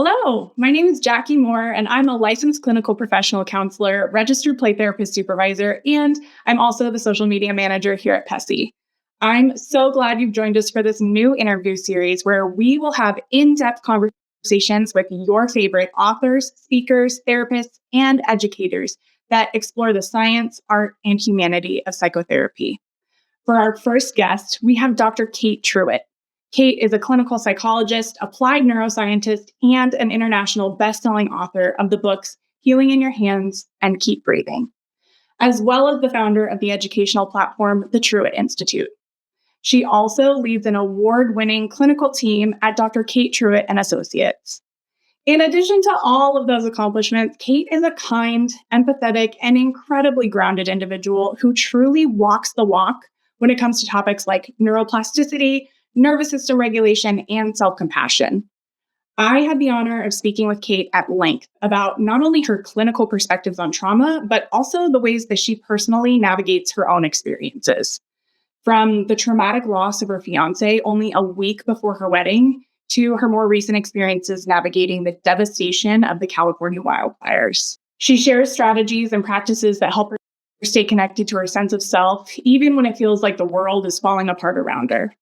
Hello, my name is Jackie Moore, and I'm a licensed clinical professional counselor, registered play therapist supervisor, and I'm also the social media manager here at PESI. I'm so glad you've joined us for this new interview series where we will have in-depth conversations with your favorite authors, speakers, therapists, and educators that explore the science, art, and humanity of psychotherapy. For our first guest, we have Dr. Kate Truitt. Kate is a clinical psychologist, applied neuroscientist, and an international best-selling author of the books Healing in Your Hands and Keep Breathing, as well as the founder of the educational platform, the Truitt Institute. She also leads an award-winning clinical team at Dr. Kate Truitt and Associates. In addition to all of those accomplishments, Kate is a kind, empathetic, and incredibly grounded individual who truly walks the walk when it comes to topics like neuroplasticity, nervous system regulation, and self-compassion. I had the honor of speaking with Kate at length about not only her clinical perspectives on trauma, but also the ways that she personally navigates her own experiences. From the traumatic loss of her fiance only a week before her wedding, to her more recent experiences navigating the devastation of the California wildfires. She shares strategies and practices that help her stay connected to her sense of self, even when it feels like the world is falling apart around her.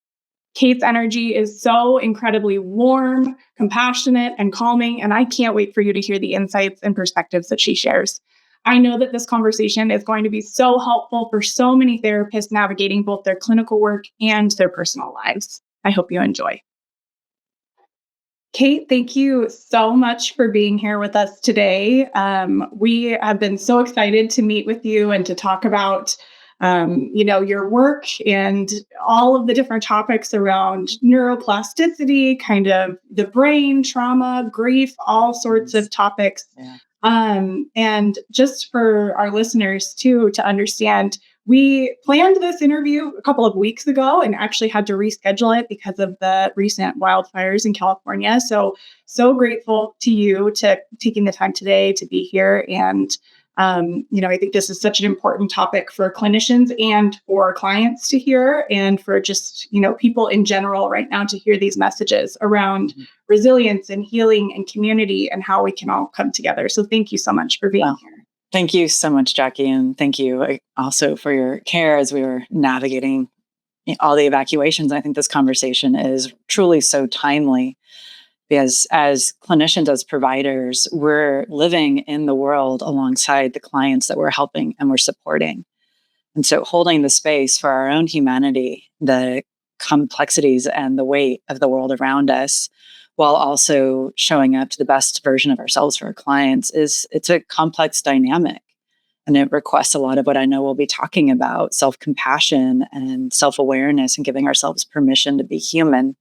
Kate's energy is so incredibly warm, compassionate, and calming, and I can't wait for you to hear the insights and perspectives that she shares. I know that this conversation is going to be so helpful for so many therapists navigating both their clinical work and their personal lives. I hope you enjoy. Kate, thank you so much for being here with us today. We have been so excited to meet with you and to talk about your work and all of the different topics around neuroplasticity, kind of the brain, trauma, grief, all sorts of topics. Yeah. And just for our listeners too, to understand, we planned this interview a couple of weeks ago and actually had to reschedule it because of the recent wildfires in California. So grateful to you to taking the time today to be here. And I think this is such an important topic for clinicians and for clients to hear, and for just, people in general right now to hear these messages around resilience and healing and community and how we can all come together. So thank you so much for being here. Thank you so much, Jackie. And thank you also for your care as we were navigating all the evacuations. I think this conversation is truly so timely because as clinicians, as providers, we're living in the world alongside the clients that we're helping and we're supporting. And so holding the space for our own humanity, the complexities and the weight of the world around us, while also showing up to the best version of ourselves for our clients, it's a complex dynamic. And it requests a lot of what I know we'll be talking about, self-compassion and self-awareness and giving ourselves permission to be human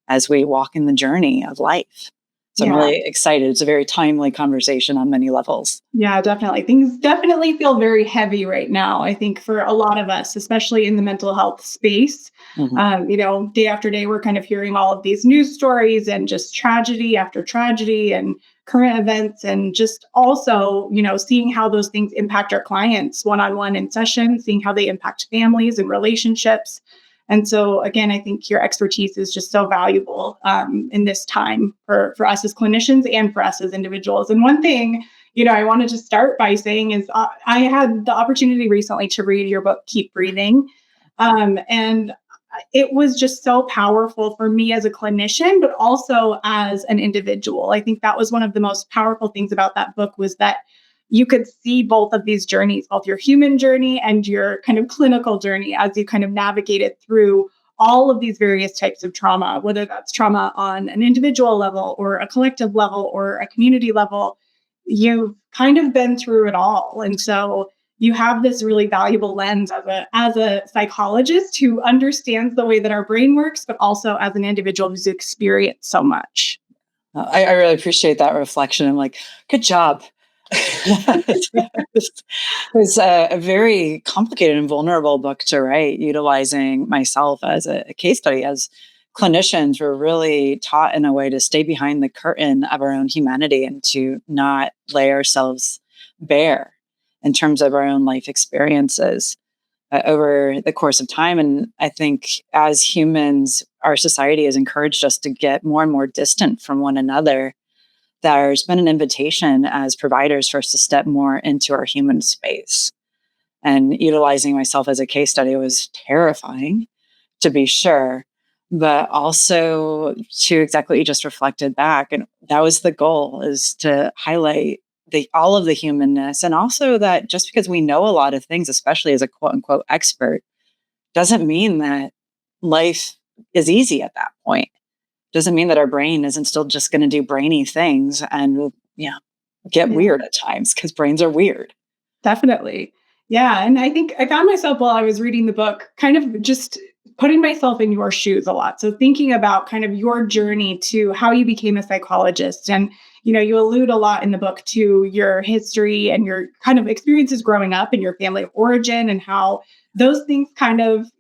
as we walk in the journey of life. So I'm really excited. It's a very timely conversation on many levels. Yeah, definitely. Things definitely feel very heavy right now, I think, for a lot of us, especially in the mental health space. Day after day, we're kind of hearing all of these news stories and just tragedy after tragedy and current events, and just also, seeing how those things impact our clients one-on-one in sessions, seeing how they impact families and relationships. And so, again, I think your expertise is just so valuable in this time for us as clinicians and for us as individuals. And one thing, I wanted to start by saying is I had the opportunity recently to read your book, Keep Breathing. And it was just so powerful for me as a clinician, but also as an individual. I think that was one of the most powerful things about that book, was that you could see both of these journeys, both your human journey and your kind of clinical journey, as you kind of navigated through all of these various types of trauma, whether that's trauma on an individual level or a collective level or a community level. You've kind of been through it all. And so you have this really valuable lens as a psychologist who understands the way that our brain works, but also as an individual who's experienced so much. I really appreciate that reflection. I'm like, good job. It was a very complicated and vulnerable book to write, utilizing myself as a case study. As clinicians, we're really taught in a way to stay behind the curtain of our own humanity and to not lay ourselves bare in terms of our own life experiences over the course of time. And I think as humans, our society has encouraged us to get more and more distant from one another. there's been an invitation as providers for us to step more into our human space. And utilizing myself as a case study was terrifying, to be sure, but also to exactly what you just reflected back. And that was the goal, is to highlight all of the humanness. And also that just because we know a lot of things, especially as a quote unquote expert, doesn't mean that life is easy at that point. Doesn't mean that our brain isn't still just going to do brainy things and get weird at times, because brains are weird. Definitely. Yeah. And I think I found myself while I was reading the book kind of just putting myself in your shoes a lot. So thinking about kind of your journey to how you became a psychologist. And, you allude a lot in the book to your history and your kind of experiences growing up and your family of origin, and how those things kind of,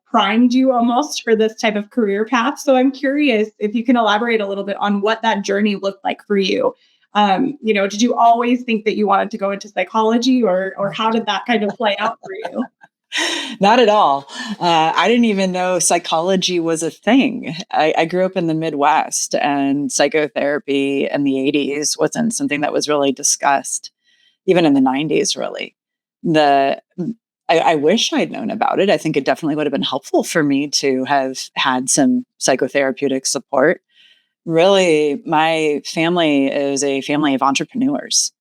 primed you almost for this type of career path. So I'm curious if you can elaborate a little bit on what that journey looked like for you. Did you always think that you wanted to go into psychology, or how did that kind of play out for you? Not at all. I didn't even know psychology was a thing. I grew up in the Midwest, and psychotherapy in the 80s wasn't something that was really discussed, even in the 90s, really. I wish I'd known about it. I think it definitely would have been helpful for me to have had some psychotherapeutic support. Really, my family is a family of entrepreneurs.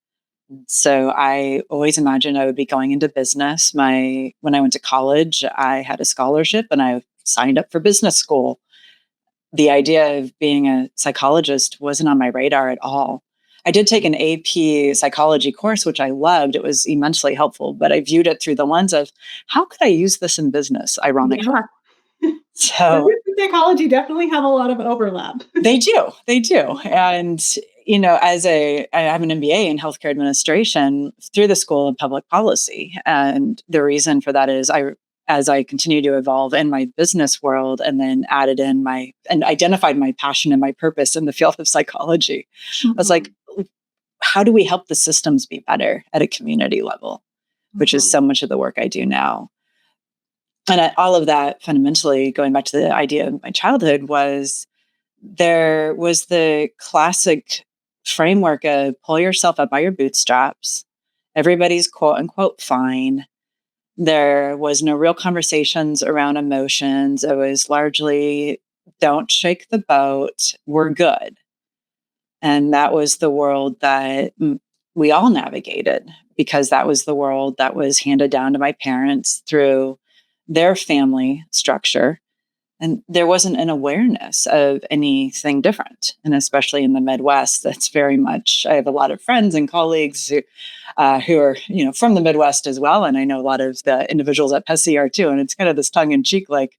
So I always imagined I would be going into business. When I went to college, I had a scholarship and I signed up for business school. The idea of being a psychologist wasn't on my radar at all. I did take an AP psychology course, which I loved. It was immensely helpful, but I viewed it through the lens of, how could I use this in business, ironically? Yeah. So Business and psychology definitely have a lot of overlap. They do. And, I have an MBA in healthcare administration through the School of Public Policy. And the reason for that is as I continue to evolve in my business world, and then added in and identified my passion and my purpose in the field of psychology, I was like, how do we help the systems be better at a community level, which is so much of the work I do now. And all of that, fundamentally, going back to the idea of my childhood, there was the classic framework of pull yourself up by your bootstraps. Everybody's quote unquote fine. There was no real conversations around emotions. It was largely, don't shake the boat, we're good. And that was the world that we all navigated, because that was the world that was handed down to my parents through their family structure. And there wasn't an awareness of anything different. And especially in the Midwest, that's very much, I have a lot of friends and colleagues who are, from the Midwest as well. And I know a lot of the individuals at PESI are too. And it's kind of this tongue in cheek, like,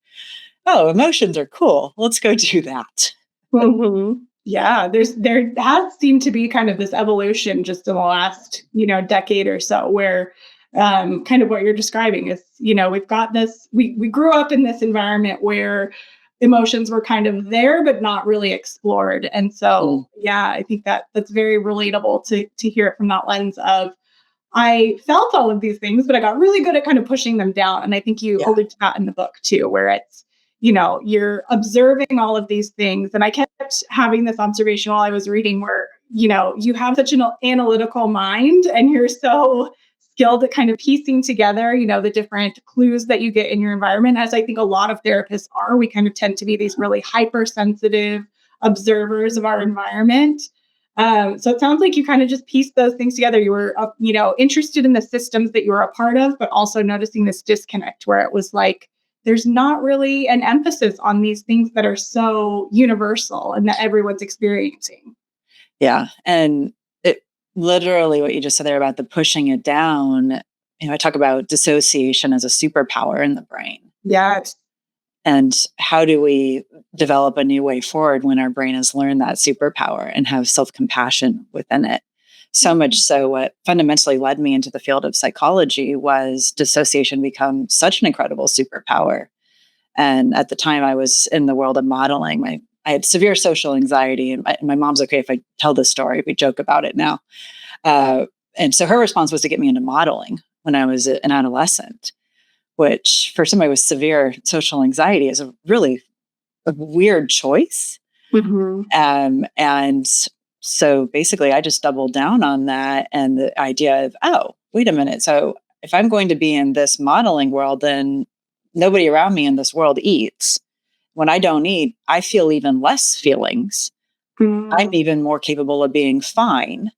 oh, emotions are cool. Let's go do that. Mm-hmm. Yeah, there has seemed to be kind of this evolution just in the last, decade or so, where kind of what you're describing is, we've got this, we grew up in this environment where emotions were kind of there, but not really explored. And so, yeah, I think that's very relatable to hear it from that lens of, I felt all of these things, but I got really good at kind of pushing them down. And I think you allude to that in the book too, where it's, you're observing all of these things. And I kept having this observation while I was reading where, you have such an analytical mind, and you're so skilled at kind of piecing together, the different clues that you get in your environment, as I think a lot of therapists are. We kind of tend to be these really hypersensitive observers of our environment. So it sounds like you kind of just pieced those things together. You were, interested in the systems that you were a part of, but also noticing this disconnect where it was like, there's not really an emphasis on these things that are so universal and that everyone's experiencing. Yeah. And literally what you just said there about the pushing it down, I talk about dissociation as a superpower in the brain. Yes. And how do we develop a new way forward when our brain has learned that superpower and have self-compassion within it? So much so, what fundamentally led me into the field of psychology was dissociation become such an incredible superpower. And at the time I was in the world of modeling, I had severe social anxiety, and my mom's okay if I tell this story. We joke about it now. And so her response was to get me into modeling when I was an adolescent, which for somebody with severe social anxiety is a really weird choice. Mm-hmm. And so basically, I just doubled down on that and the idea of, oh, wait a minute. So if I'm going to be in this modeling world, then nobody around me in this world eats. When I don't eat, I feel even less feelings. I'm Mm. even more capable of being fine.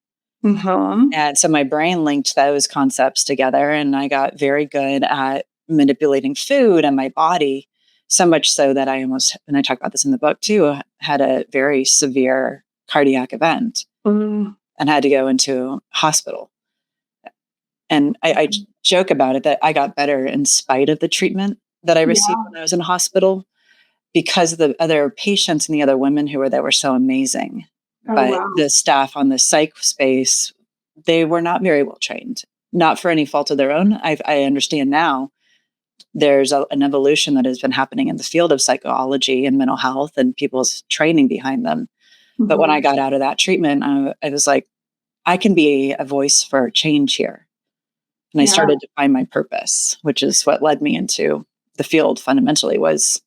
Mm-hmm. And so my brain linked those concepts together, and I got very good at manipulating food and my body, so much so that I almost, and I talk about this in the book too, had a very severe cardiac event Mm. and had to go into hospital. And I joke about it that I got better in spite of the treatment that I received Yeah. when I was in hospital, because the other patients and the other women who were there were so amazing. Oh, But wow. the staff on the psych space, they were not very well trained, not for any fault of their own. I understand now there's an evolution that has been happening in the field of psychology and mental health and people's training behind them. But when I Mm-hmm. got out of that treatment, I was like, I can be a voice for change here. And I Yeah. started to find my purpose, which is what led me into the field fundamentally. Was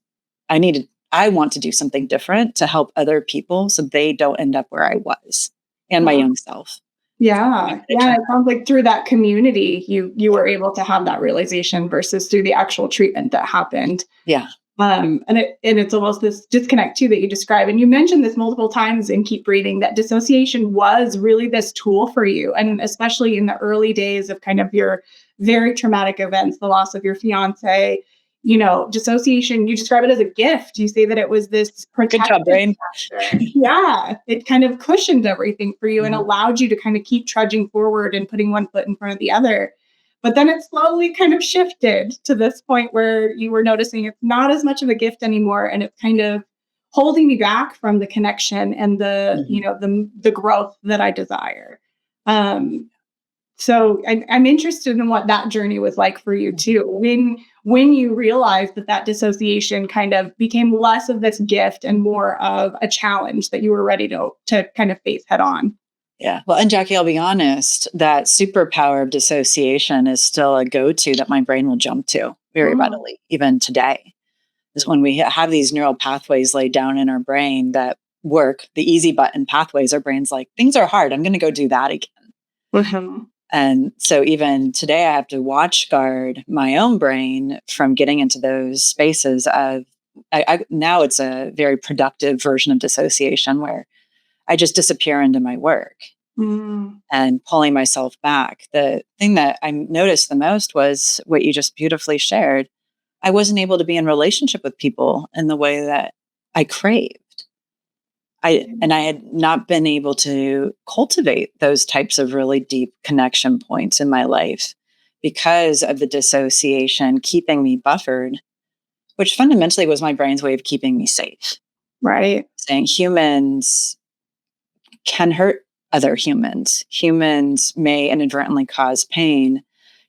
I want to do something different to help other people so they don't end up where I was and my Wow. young self. Yeah. It Yeah. turned It sounds like through that community, you were able to have that realization versus through the actual treatment that happened. Yeah. And it's almost this disconnect too that you describe. And you mentioned this multiple times in Keep Breathing, that dissociation was really this tool for you. And especially in the early days of kind of your very traumatic events, the loss of your fiance, dissociation, you describe it as a gift. You say that it was this Good job, protective brain. factor. Yeah. It kind of cushioned everything for you and Mhm. allowed you to kind of keep trudging forward and putting one foot in front of the other. But then it slowly kind of shifted to this point where you were noticing it's not as much of a gift anymore, and it's kind of holding me back from the connection and Mhm. the growth that I desire. Um, so I'm interested in what that journey was like for you too. When you realized that dissociation kind of became less of this gift and more of a challenge that you were ready to kind of face head on. Yeah. Well, and Jackie, I'll be honest, that superpower of dissociation is still a go-to that my brain will jump to very Mm. readily, even today. Is when we have these neural pathways laid down in our brain that work, the easy button pathways, our brain's like, things are hard. I'm going to go do that again. Mhm. And so even today, I have to watch guard my own brain from getting into those spaces of, now it's a very productive version of dissociation where I just disappear into my work Mm. and pulling myself back. The thing that I noticed the most was what you just beautifully shared. I wasn't able to be in relationship with people in the way that I craved. I had not been able to cultivate those types of really deep connection points in my life because of the dissociation keeping me buffered, which fundamentally was my brain's way of keeping me safe. Right. Saying humans can hurt other humans. Humans may inadvertently cause pain.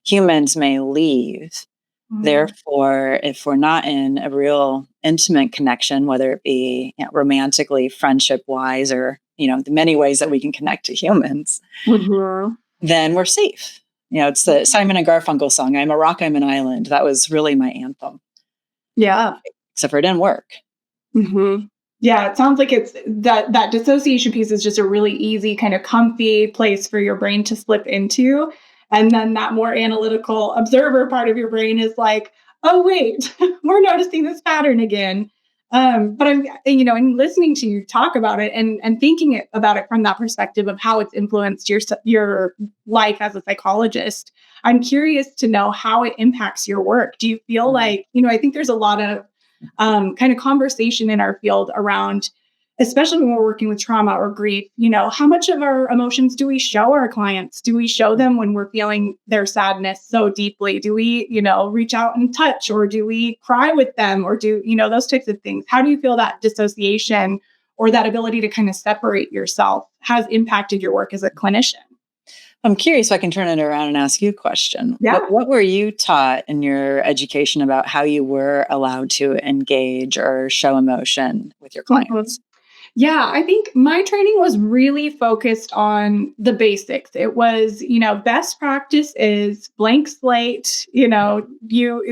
Humans may leave. Mm. Therefore, if we're not in a real intimate connection, whether it be romantically, friendship wise, or the many ways that we can connect to humans, Mhm. then we're safe. It's the Simon and Garfunkel song, "I'm a rock, I'm an island." That was really my anthem, Yeah. except for it didn't work. Hmm. Yeah, it sounds like it's that dissociation piece is just a really easy, kind of comfy place for your brain to slip into. And then that more analytical observer part of your brain is like, oh, wait, we're noticing this pattern again. But in listening to you talk about it and thinking about it from that perspective of how it's influenced your life as a psychologist, I'm curious to know how it impacts your work. Do you feel Mhm. like, I think there's a lot of kind of conversation in our field around, especially when we're working with trauma or grief, how much of our emotions do we show our clients? Do we show them when we're feeling their sadness so deeply? Do we, reach out and touch, or do we cry with them, or do, those types of things? How do you feel that dissociation or that ability to kind of separate yourself has impacted your work as a clinician? I'm curious if I can turn it around and ask you a question. What, Yeah. what were you taught in your education about how you were allowed to engage or show emotion with your Mhm. clients? Yeah, I think my training was really focused on the basics. It was, best practice is blank slate. You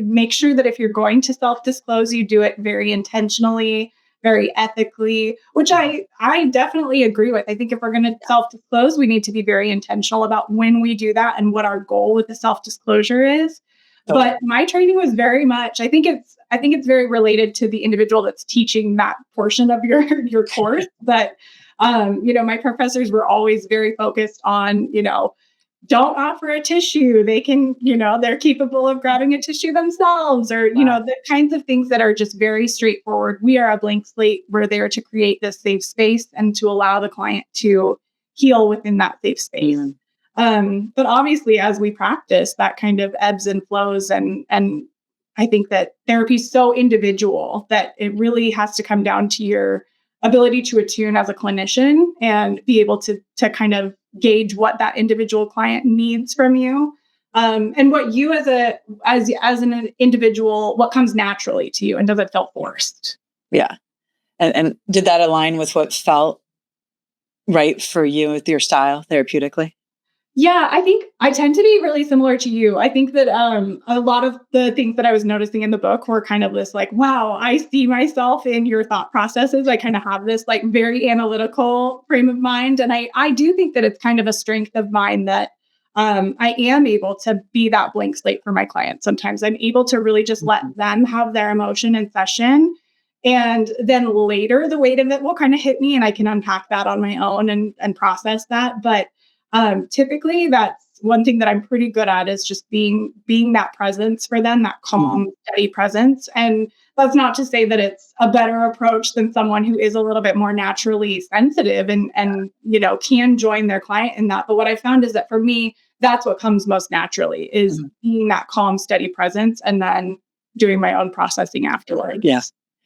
make sure that if you're going to self disclose, you do it very intentionally. very ethically, which I definitely agree with. I think if we're going to self-disclose, we need to be very intentional about when we do that and what our goal with the self-disclosure is. Totally. But my training was very much, I think it's very related to the individual that's teaching that portion of your course. But my professors were always very focused on, don't offer a tissue. They can, they're capable of grabbing a tissue themselves, or, Wow. the kinds of things that are just very straightforward. We are a blank slate. We're there to create this safe space and to allow the client to heal within that safe space. But obviously, as we practice, that kind of ebbs and flows. And I think that therapy is so individual that it really has to come down to your ability to attune as a clinician and be able to kind of gauge what that individual client needs from you, and what you as an individual, what comes naturally to you, and does it feel forced? Yeah. And did that align with what felt right for you with your style therapeutically? Yeah, I think I tend to be really similar to you. I think that a lot of the things that I was noticing in the book were kind of this like, wow, I see myself in your thought processes. I kind of have this like very analytical frame of mind. And I do think that it's kind of a strength of mine that I am able to be that blank slate for my clients. Sometimes I'm able to really just let them have their emotion in session. And then later, the weight of it will kind of hit me and I can unpack that on my own and process that. But typically, that's one thing that I'm pretty good at, is just being that presence for them, that calm, steady presence. And that's not to say that it's a better approach than someone who is a little bit more naturally sensitive and can join their client in that. But what I found is that for me, that's what comes most naturally, is being that calm, steady presence, and then doing my own processing afterwards. Yeah.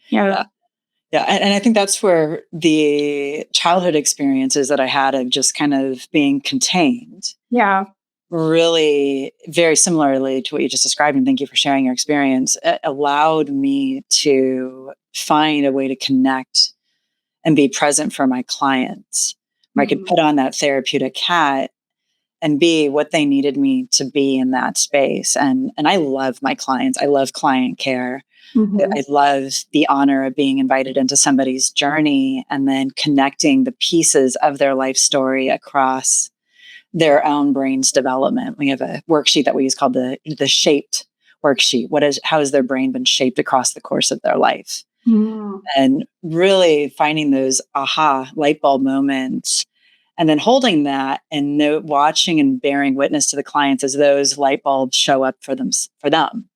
Yeah. Yeah. And I think that's where the childhood experiences that I had of just kind of being contained, Yeah. really very similarly to what you just described, and thank you for sharing your experience, it allowed me to find a way to connect and be present for my clients, where I could put on that therapeutic hat and be what they needed me to be in that space. And I love my clients. I love client care. I love the honor of being invited into somebody's journey and then connecting the pieces of their life story across their own brain's development. We have a worksheet that we use called the shaped worksheet. How has their brain been shaped across the course of their life? And really finding those aha light bulb moments, and then holding that and watching and bearing witness to the clients as those light bulbs show up for them,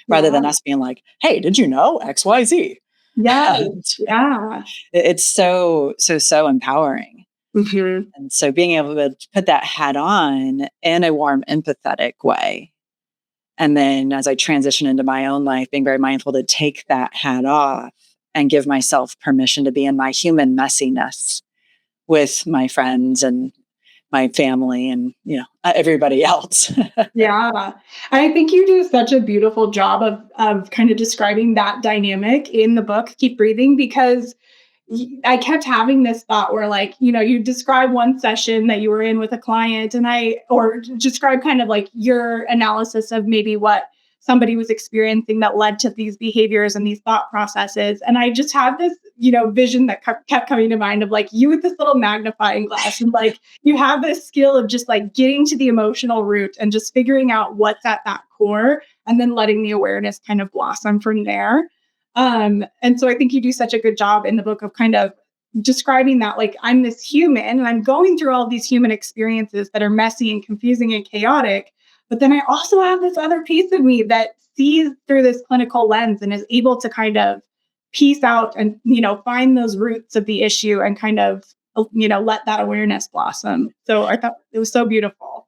rather than us being like, hey, did you know XYZ? Yeah. And Yeah. it's so empowering. And so being able to put that hat on in a warm, empathetic way. And then as I transition into my own life, being very mindful to take that hat off and give myself permission to be in my human messiness with my friends and my family and, everybody else. Yeah. I think you do such a beautiful job of kind of describing that dynamic in the book, Keep Breathing, because I kept having this thought where, like, you describe one session that you were in with a client, or describe kind of like your analysis of maybe what somebody was experiencing that led to these behaviors and these thought processes. And I just had this, vision that kept coming to mind of like you with this little magnifying glass, and like you have this skill of just like getting to the emotional root and just figuring out what's at that core, and then letting the awareness kind of blossom from there. And so I think you do such a good job in the book of kind of describing that, like, I'm this human and I'm going through all these human experiences that are messy and confusing and chaotic. But then I also have this other piece of me that sees through this clinical lens and is able to kind of piece out and, find those roots of the issue and kind of, let that awareness blossom. So I thought it was so beautiful.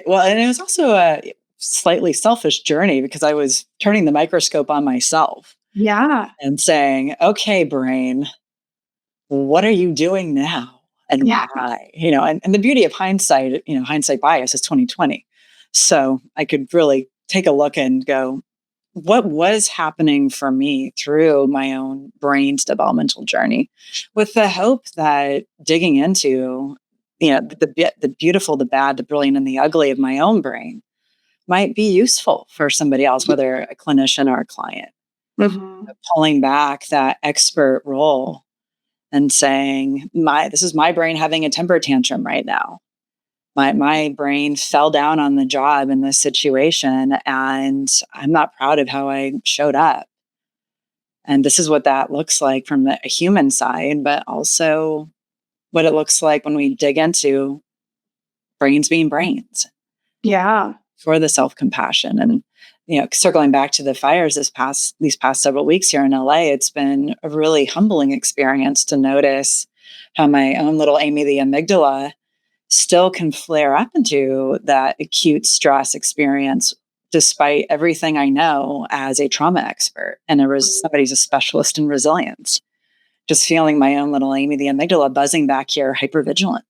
Well, and it was also a slightly selfish journey because I was turning the microscope on myself. Yeah. And saying, okay, brain, what are you doing now? And Yeah. why? And the beauty of hindsight, hindsight bias is 2020. So I could really take a look and go, what was happening for me through my own brain's developmental journey, with the hope that digging into, the beautiful, the bad, the brilliant, and the ugly of my own brain might be useful for somebody else, whether a clinician or a client. Mm-hmm. pulling back that expert role and saying, this is my brain having a temper tantrum right now. My brain fell down on the job in this situation, and I'm not proud of how I showed up. And this is what that looks like from the human side, but also what it looks like when we dig into brains being brains Yeah. for the self-compassion. And, circling back to the fires these past several weeks here in LA, it's been a really humbling experience to notice how my own little Amy the amygdala still can flare up into that acute stress experience, despite everything I know as a trauma expert and somebody's a specialist in resilience. Just feeling my own little Amy the amygdala buzzing back here, hypervigilant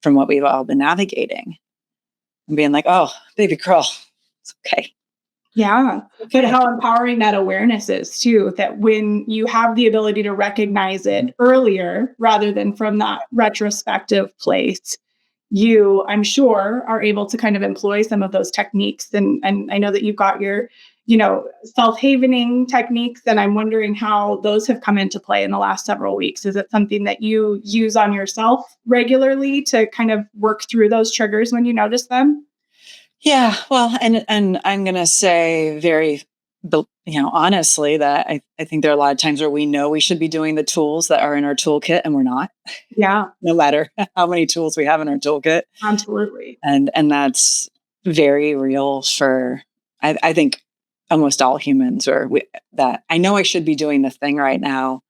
from what we've all been navigating, and being like, "Oh, baby girl, it's okay." Yeah. But how empowering that awareness is too, that when you have the ability to recognize it earlier rather than from that retrospective place, you, I'm sure, are able to kind of employ some of those techniques. And I know that you've got your, self-havening techniques. And I'm wondering how those have come into play in the last several weeks. Is it something that you use on yourself regularly to kind of work through those triggers when you notice them? Yeah, well, and I'm gonna say very, honestly, that I think there are a lot of times where we know we should be doing the tools that are in our toolkit and we're not, Yeah, no matter how many tools we have in our toolkit, absolutely. and that's very real for I think almost all humans, that I know I should be doing the thing right now,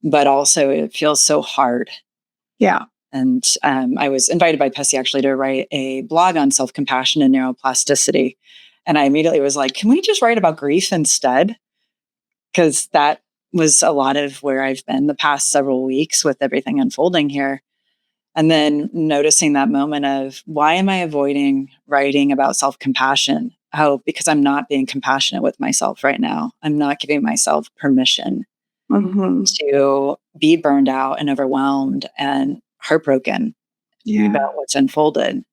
but also it feels so hard. Yeah. And I was invited by PESI actually to write a blog on self-compassion and neuroplasticity. And I immediately was like, can we just write about grief instead? Because that was a lot of where I've been the past several weeks with everything unfolding here. And then noticing that moment of, why am I avoiding writing about self-compassion? Oh, because I'm not being compassionate with myself right now. I'm not giving myself permission Mm-hmm. to be burned out and overwhelmed and heartbroken Yeah. about what's unfolded.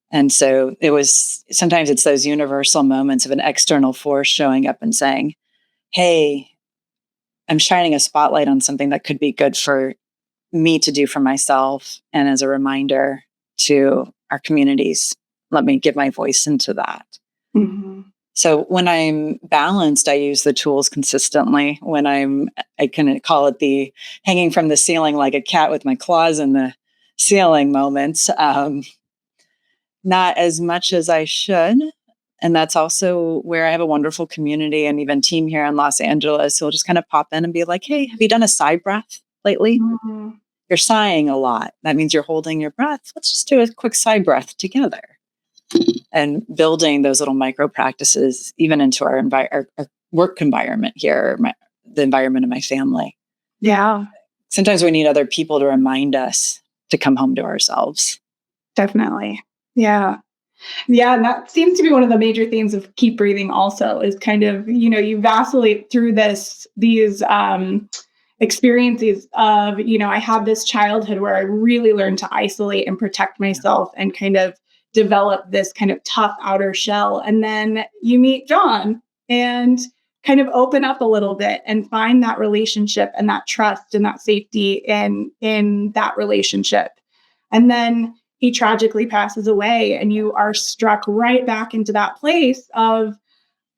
And so sometimes it's those universal moments of an external force showing up and saying, hey, I'm shining a spotlight on something that could be good for me to do for myself. And as a reminder to our communities, let me give my voice into that. Mm-hmm. So when I'm balanced, I use the tools consistently. When I can call it the hanging from the ceiling like a cat with my claws in the ceiling moments. Not as much as I should. And that's also where I have a wonderful community and even team here in Los Angeles who'll just kind of pop in and be like, hey, have you done a sigh breath lately? Mm-hmm. You're sighing a lot. That means you're holding your breath. Let's just do a quick sigh breath together. And building those little micro practices even into our work environment here, the environment of my family. Yeah, Sometimes we need other people to remind us to come home to ourselves. definitely. Yeah. Yeah. And that seems to be one of the major themes of keep breathing also is kind of, you vacillate through these experiences of, I had this childhood where I really learned to isolate and protect myself and kind of develop this kind of tough outer shell. And then you meet John and kind of open up a little bit and find that relationship and that trust and that safety in that relationship. And then he tragically passes away and you are struck right back into that place of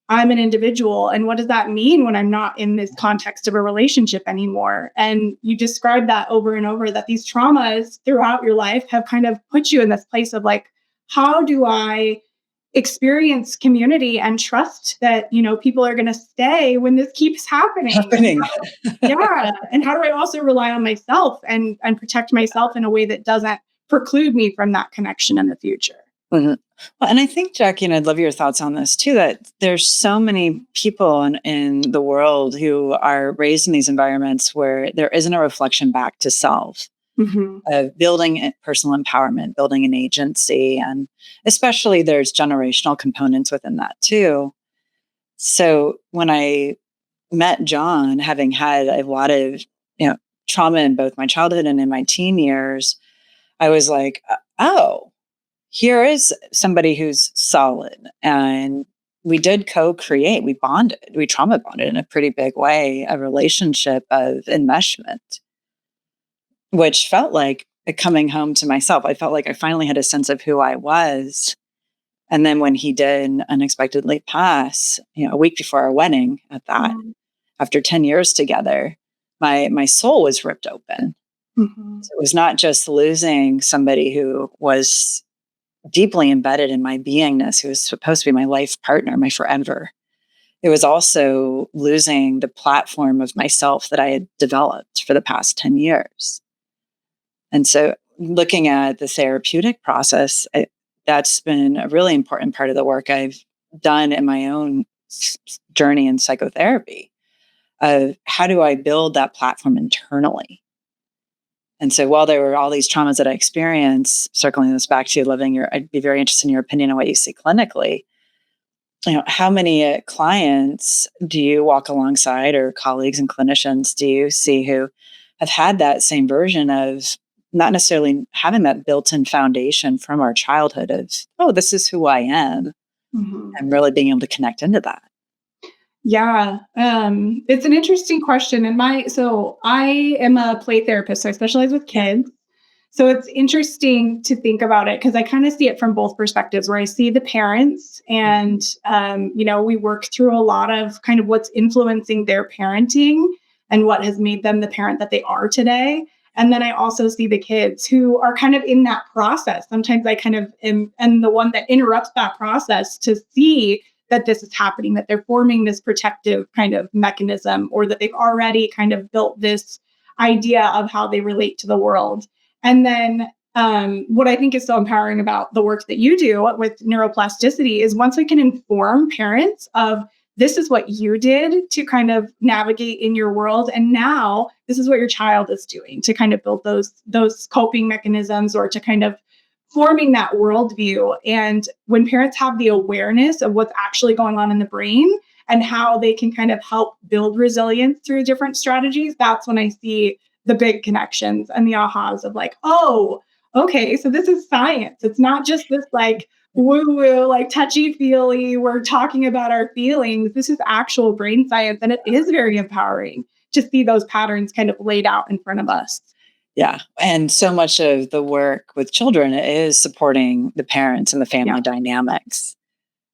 I'm an individual. And what does that mean when I'm not in this context of a relationship anymore? And you describe that over and over, that these traumas throughout your life have kind of put you in this place of like, how do I experience community and trust that, people are going to stay when this keeps happening? Yeah. And how do I also rely on myself and protect myself in a way that doesn't preclude me from that connection in the future? Mhm. Well, and I think, Jackie, and I'd love your thoughts on this too, that there's so many people in the world who are raised in these environments where there isn't a reflection back to self, Mm-hmm. of building personal empowerment, building an agency. And especially there's generational components within that too. So when I met John, having had a lot of, trauma in both my childhood and in my teen years, I was like, oh, here is somebody who's solid and we did co-create, we trauma bonded in a pretty big way, a relationship of enmeshment, which felt like coming home to myself. I felt like I finally had a sense of who I was. And then when he did unexpectedly pass, a week before our wedding at that, after 10 years together, my soul was ripped open. Mm-hmm. So it was not just losing somebody who was deeply embedded in my beingness, who was supposed to be my life partner, my forever. It was also losing the platform of myself that I had developed for the past 10 years. And so looking at the therapeutic process, that's been a really important part of the work I've done in my own journey in psychotherapy of how do I build that platform internally? And so while there were all these traumas that I experienced, circling this back to I'd be very interested in your opinion on what you see clinically. How many clients do you walk alongside, or colleagues and clinicians do you see who have had that same version of not necessarily having that built-in foundation from our childhood of, oh, this is who I am, and really being able to connect into that? Yeah, it's an interesting question. So I am a play therapist, so I specialize with kids. So it's interesting to think about it because I kind of see it from both perspectives, where I see the parents and, we work through a lot of kind of what's influencing their parenting and what has made them the parent that they are today. And then I also see the kids who are kind of in that process. Sometimes I kind of am the one that interrupts that process to see that this is happening, that they're forming this protective kind of mechanism, or that they've already kind of built this idea of how they relate to the world. And then what I think is so empowering about the work that you do with neuroplasticity is once we can inform parents of this is what you did to kind of navigate in your world, and now this is what your child is doing to kind of build those coping mechanisms, or to kind of forming that worldview. And when parents have the awareness of what's actually going on in the brain and how they can kind of help build resilience through different strategies, that's when I see the big connections and the ahas of like, oh, okay, so this is science. It's not just this like woo-woo, like touchy-feely, we're talking about our feelings. This is actual brain science. And it is very empowering to see those patterns kind of laid out in front of us. Yeah. And so much of the work with children is supporting the parents and the family dynamics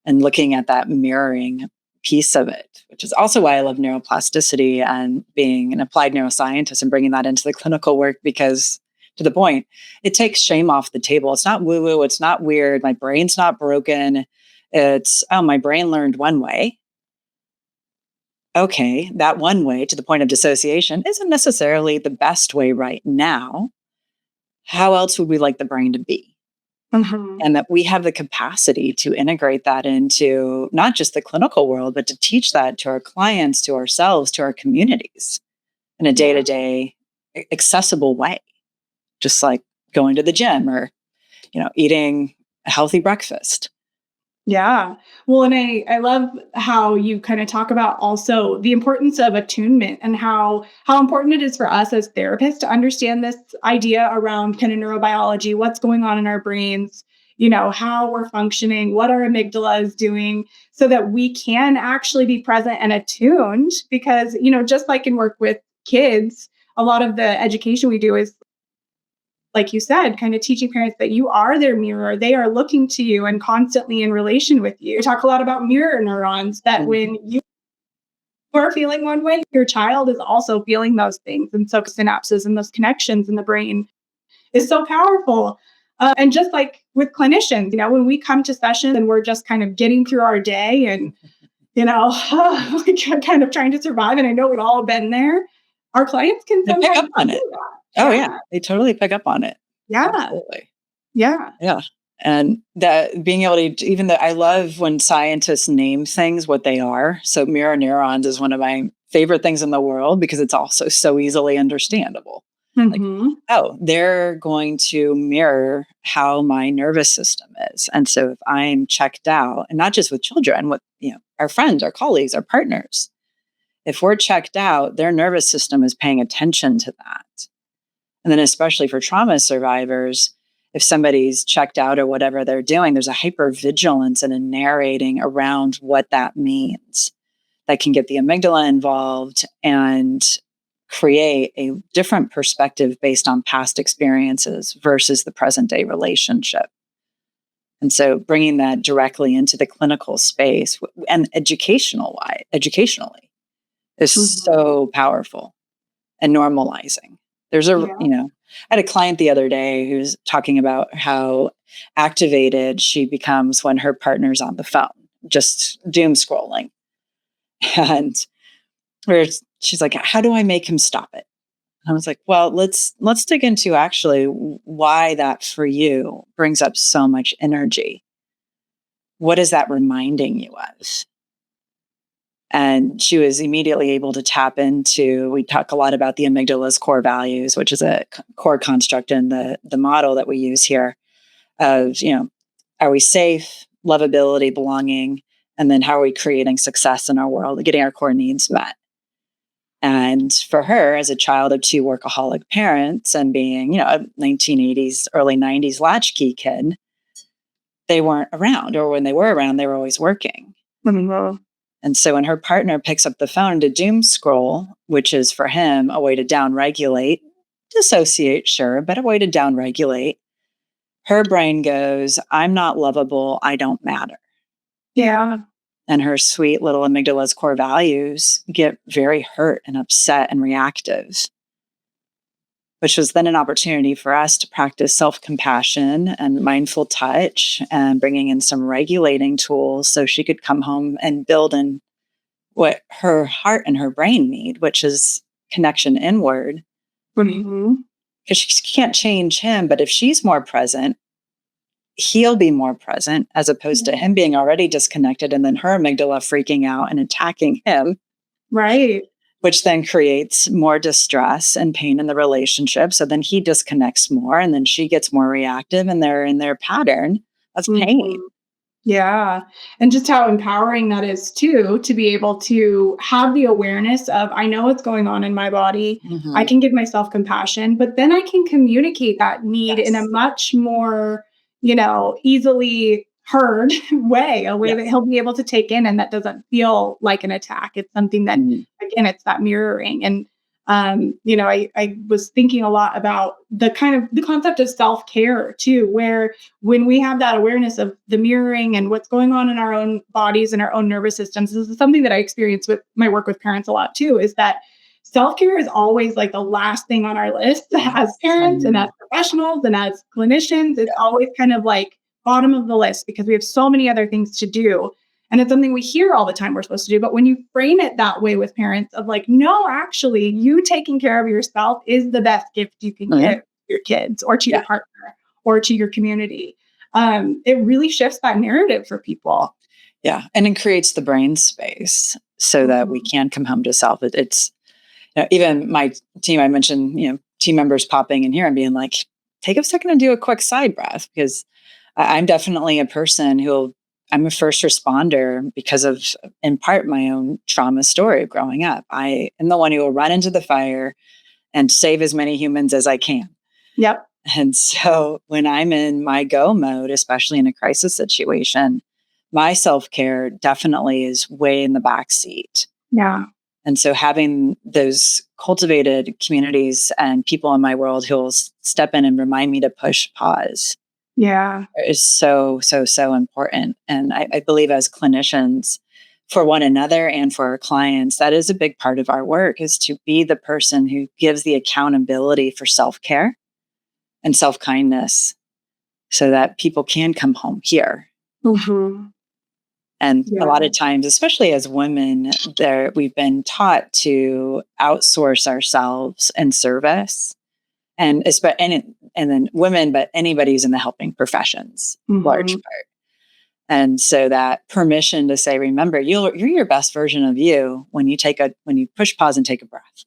and looking at that mirroring piece of it, which is also why I love neuroplasticity and being an applied neuroscientist and bringing that into the clinical work, because to the point, it takes shame off the table. It's not woo-woo. It's not weird. My brain's not broken. It's, oh, my brain learned one way. Okay, that one way, to the point of dissociation, isn't necessarily the best way right now. How else would we like the brain to be? And that we have the capacity to integrate that into not just the clinical world, but to teach that to our clients, to ourselves, to our communities in a day-to-day accessible way, just like going to the gym or, eating a healthy breakfast. Yeah. Well, and I love how you kind of talk about also the importance of attunement and how important it is for us as therapists to understand this idea around kind of neurobiology, what's going on in our brains, how we're functioning, what our amygdala is doing, so that we can actually be present and attuned. Because, just like in work with kids, a lot of the education we do is, like you said, kind of teaching parents that you are their mirror. They are looking to you and constantly in relation with you. We talk a lot about mirror neurons, that when you are feeling one way, your child is also feeling those things. And so synapses and those connections in the brain is so powerful. And just like with clinicians, when we come to sessions and we're just kind of getting through our day and, kind of trying to survive. And I know we've all been there. Our clients can They pick up on it. that. Oh, yeah. They totally pick up on it. Yeah. Absolutely. Yeah. Yeah. And that being able to, even though I love when scientists name things what they are. So mirror neurons is one of my favorite things in the world because it's also so easily understandable. Like, oh, they're going to mirror how my nervous system is. And so if I'm checked out, and not just with children, with our friends, our colleagues, our partners, if we're checked out, their nervous system is paying attention to that. And then especially for trauma survivors, if somebody's checked out or whatever they're doing, there's a hypervigilance and a narrating around what that means that can get the amygdala involved and create a different perspective based on past experiences versus the present day relationship. And so bringing that directly into the clinical space and educationally is so powerful and normalizing. There's a, I had a client the other day who's talking about how activated she becomes when her partner's on the phone, just doom scrolling. And she's like, how do I make him stop it? I was like, well, let's dig into actually why that for you brings up so much energy. What is that reminding you of? And she was immediately able to tap into, we talk a lot about the amygdala's core values, which is a core construct in the model that we use here of, are we safe, lovability, belonging, and then how are we creating success in our world, getting our core needs met? And for her, as a child of two workaholic parents and being, a 1980s, early 90s latchkey kid, they weren't around, or when they were around, they were always working. Mm-hmm. And so when her partner picks up the phone to doom scroll, which is for him a way to downregulate, dissociate, sure, but a way to downregulate, her brain goes, I'm not lovable, I don't matter. Yeah. And her sweet little amygdala's core values get very hurt and upset and reactive, which was then an opportunity for us to practice self-compassion and mindful touch and bringing in some regulating tools so she could come home and build in what her heart and her brain need, which is connection inward. Because she can't change him, but if she's more present, he'll be more present as opposed to him being already disconnected and then her amygdala freaking out and attacking him. Right. Which then creates more distress and pain in the relationship. So then he disconnects more and then she gets more reactive and they're in their pattern of pain. Yeah. And just how empowering that is too, to be able to have the awareness of, I know what's going on in my body. I can give myself compassion, but then I can communicate that need in a much more, easily heard way, a way that he'll be able to take in. And that doesn't feel like an attack. It's something that, again, it's that mirroring. And I was thinking a lot about the concept of self-care too, where when we have that awareness of the mirroring and what's going on in our own bodies and our own nervous systems, this is something that I experience with my work with parents a lot too, is that self-care is always like the last thing on our list as parents and as professionals and as clinicians. It's always kind of like bottom of the list because we have so many other things to do. And it's something we hear all the time we're supposed to do. But when you frame it that way with parents of like, no, actually, you taking care of yourself is the best gift you can give your kids or to your partner or to your community. It really shifts that narrative for people. Yeah. And it creates the brain space so that we can come home to self. It's even my team, I mentioned, team members popping in here and being like, take a second and do a quick side breath, because I'm definitely a person I'm a first responder because of, in part, my own trauma story of growing up. I am the one who will run into the fire and save as many humans as I can. Yep. And so when I'm in my go mode, especially in a crisis situation, my self-care definitely is way in the back seat. Yeah. And so having those cultivated communities and people in my world who will step in and remind me to push pause. Yeah. Is so, so, so important. And I believe as clinicians, for one another and for our clients, that is a big part of our work, is to be the person who gives the accountability for self-care and self-kindness so that people can come home here. And a lot of times, especially as women, we've been taught to outsource ourselves in service. And then women, but anybody who's in the helping professions, large part. And so that permission to say, remember, you're your best version of you when you push pause and take a breath.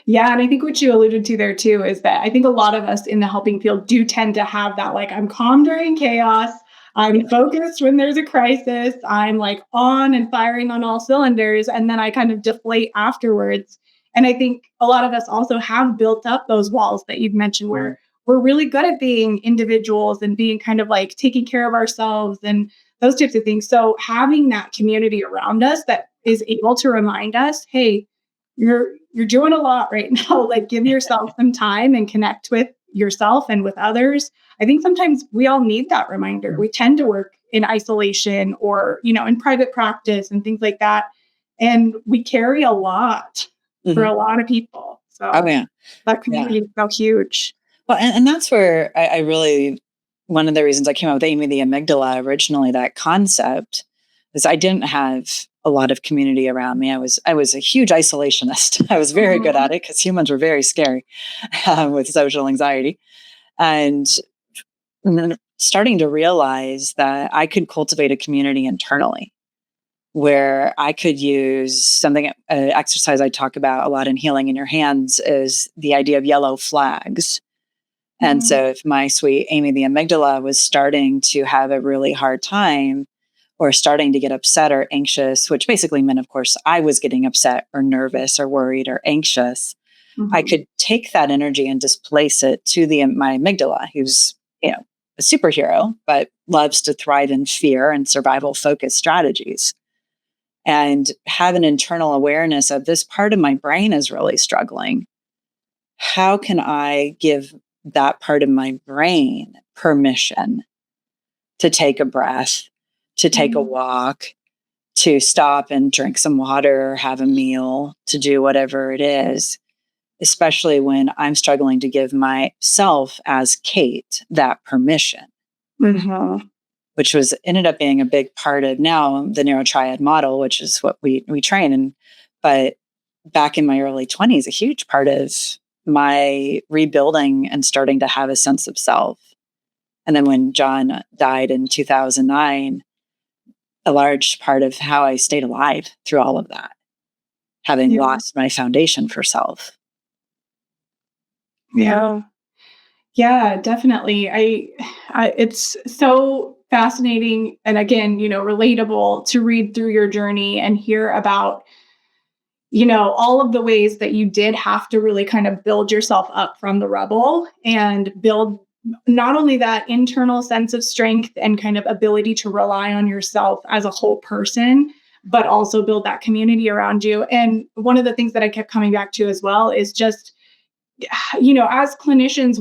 Yeah. And I think what you alluded to there too, is that I think a lot of us in the helping field do tend to have that, like, I'm calm during chaos. I'm focused when there's a crisis. I'm like on and firing on all cylinders. And then I kind of deflate afterwards. And I think a lot of us also have built up those walls that you've mentioned where we're really good at being individuals and being kind of like taking care of ourselves and those types of things. So having that community around us that is able to remind us, hey, you're doing a lot right now. Like give yourself some time and connect with yourself and with others. I think sometimes we all need that reminder. We tend to work in isolation or, in private practice and things like that. And we carry a lot for a lot of people. So Oh, yeah. that community is so huge. Well, and that's where I really, one of the reasons I came up with Amy the Amygdala originally, that concept, is I didn't have a lot of community around me. I was a huge isolationist. I was very good at it because humans were very scary with social anxiety. And then starting to realize that I could cultivate a community internally where I could use something, exercise I talk about a lot in Healing in Your Hands is the idea of yellow flags. And so if my sweet Amy the Amygdala was starting to have a really hard time or starting to get upset or anxious, which basically meant, of course, I was getting upset or nervous or worried or anxious, I could take that energy and displace it to my amygdala, who's, a superhero, but loves to thrive in fear and survival focused strategies. And have an internal awareness of this part of my brain is really struggling. How can I give that part of my brain permission to take a breath, to take a walk, to stop and drink some water, have a meal, to do whatever it is, especially when I'm struggling to give myself as Kate that permission, which ended up being a big part of now the neurotriad model, which is what we train in. But back in my early 20s, a huge part of my rebuilding and starting to have a sense of self. And then when John died in 2009, a large part of how I stayed alive through all of that, having lost my foundation for self. Yeah, definitely. It's so fascinating. And again, relatable to read through your journey and hear about, all of the ways that you did have to really kind of build yourself up from the rubble and build not only that internal sense of strength and kind of ability to rely on yourself as a whole person, but also build that community around you. And one of the things that I kept coming back to as well is just, as clinicians,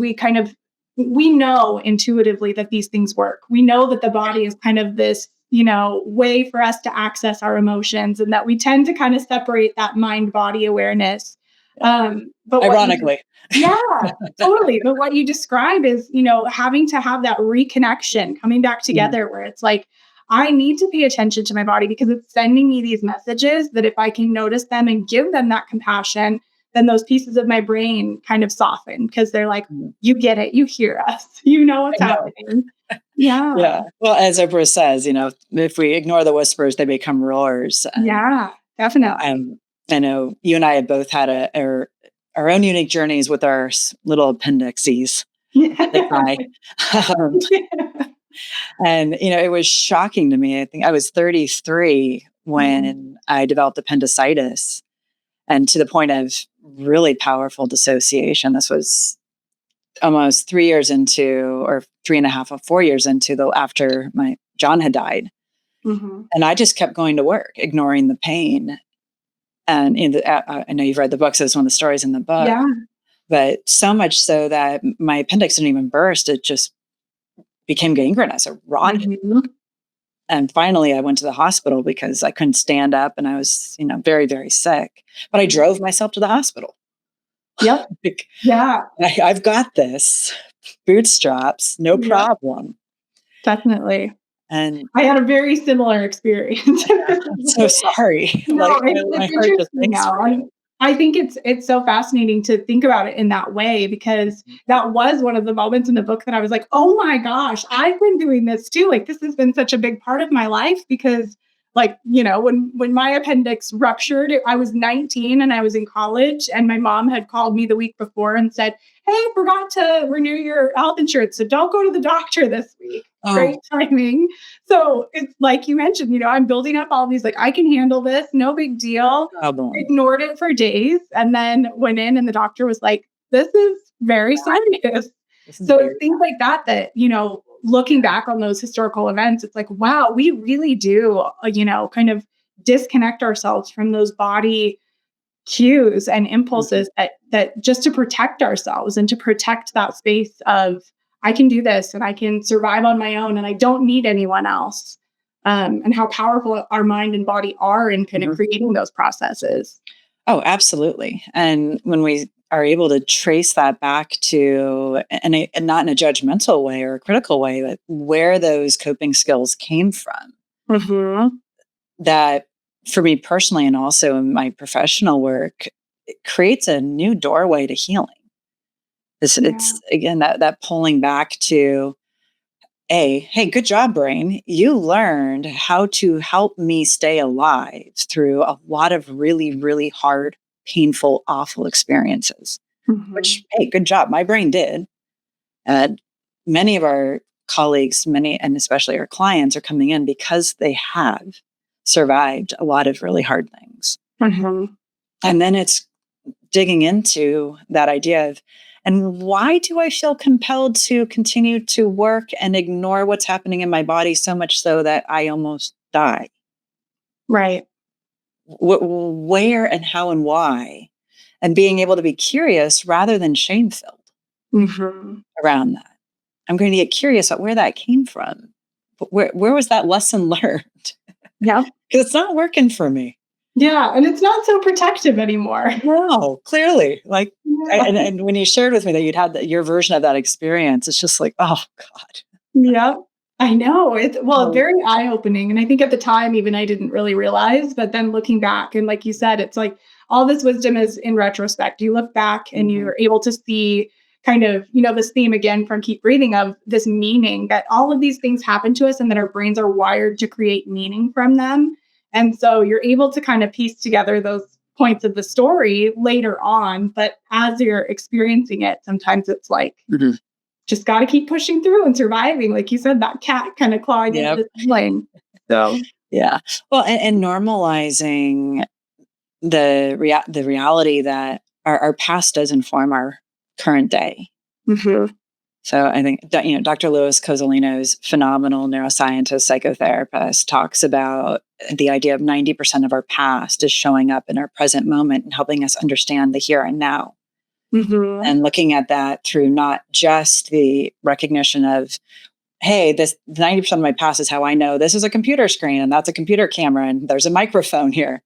we know intuitively that these things work. We know that the body is kind of this, way for us to access our emotions, and that we tend to kind of separate that mind-body awareness. But ironically. Totally. But what you describe is, having to have that reconnection, coming back together where it's like, I need to pay attention to my body because it's sending me these messages that if I can notice them and give them that compassion, then those pieces of my brain kind of soften because they're like, you get it. You hear us. You know what's happening. Yeah. Well, as Oprah says, if we ignore the whispers, they become roars. Yeah, definitely. I know you and I have both had our own unique journeys with our little appendices. And, it was shocking to me. I think I was 33 when I developed appendicitis, and to the point of really powerful dissociation. This was almost 3 years into, or 3.5 or 4 years into after my John had died. And I just kept going to work, ignoring the pain. And I know you've read the book, so it's one of the stories in the book. Yeah. But so much so that my appendix didn't even burst. It just became gangrenous or rotted. And finally, I went to the hospital because I couldn't stand up and I was, very, very sick. But I drove myself to the hospital. Yep. Yeah. I've got this. Bootstraps, no problem. Definitely. And I had a very similar experience. I'm so sorry. No, it's interesting now. I think it's so fascinating to think about it in that way, because that was one of the moments in the book that I was like, oh my gosh, I've been doing this too. Like, this has been such a big part of my life because, like, when my appendix ruptured, I was 19 and I was in college, and my mom had called me the week before and said, hey, I forgot to renew your health insurance, so don't go to the doctor this week. Great timing. So it's like you mentioned, I'm building up all these, like, I can handle this, no big deal. Ignored it for days and then went in and the doctor was like, this is very serious. This is So it's weird. things like that, looking back on those historical events, it's like, wow, we really do, kind of disconnect ourselves from those body cues and Mhm. impulses that just to protect ourselves and to protect that space of I can do this and I can survive on my own and I don't need anyone else. And how powerful our mind and body are in kind of Mhm. creating those processes. Oh, absolutely. And when we are able to trace that back to, and not in a judgmental way or a critical way, but where those coping skills came from, Mm-hmm. that for me personally and also in my professional work, it creates a new doorway to healing. Yeah. It's again that pulling back to hey, good job, brain. You learned how to help me stay alive through a lot of really, really hard, painful, awful experiences. Mm-hmm. Which, hey, good job. My brain did. And many of our colleagues, many, and especially our clients, are coming in because they have survived a lot of really hard things. Mm-hmm. And then it's digging into that idea of, and why do I feel compelled to continue to work and ignore what's happening in my body so much so that I almost die? Right. Where and how and why? And being able to be curious rather than shame filled Mm-hmm. around that. I'm going to get curious about where that came from. But where was that lesson learned? Yeah. Because it's not working for me. Yeah. And it's not so protective anymore. No, clearly. Like, Yeah. and when you shared with me that you'd had your version of that experience, it's just like, oh God. Yeah. I know. It's well, Oh, very eye-opening. And I think at the time, even I didn't really realize, but then looking back, and like you said, it's like all this wisdom is in retrospect. You look back and mhm, you're able to see kind of, this theme again from Keep Breathing of this meaning that all of these things happen to us and that our brains are wired to create meaning from them. And so you're able to kind of piece together those points of the story later on. But as you're experiencing it, sometimes it's like, mhm. just got to keep pushing through and surviving. Like you said, that cat kind of clawing into Yep. the ceiling. So, Yeah. Well, and normalizing the reality that our past does inform our current day. mhm, So I think that, Dr. Louis Cozolino's phenomenal neuroscientist, psychotherapist, talks about the idea of 90% of our past is showing up in our present moment and helping us understand the here and now. mhm, And looking at that through not just the recognition of, hey, this 90% of my past is how I know this is a computer screen and that's a computer camera and there's a microphone here.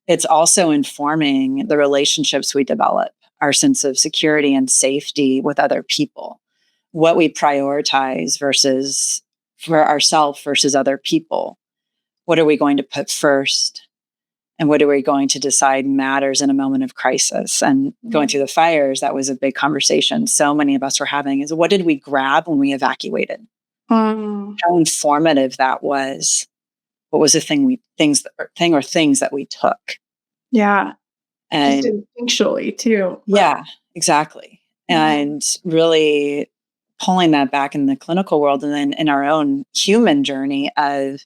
It's also informing the relationships we develop, our sense of security and safety with other people, what we prioritize versus for ourselves versus other people. What are we going to put first? And what are we going to decide matters in a moment of crisis? And going through the fires, that was a big conversation so many of us were having is what did we grab when we evacuated? mm, How informative that was. What was the things that we took? yeah, just And instinctually too. yeah, exactly. Yeah. And really pulling that back in the clinical world and then in our own human journey of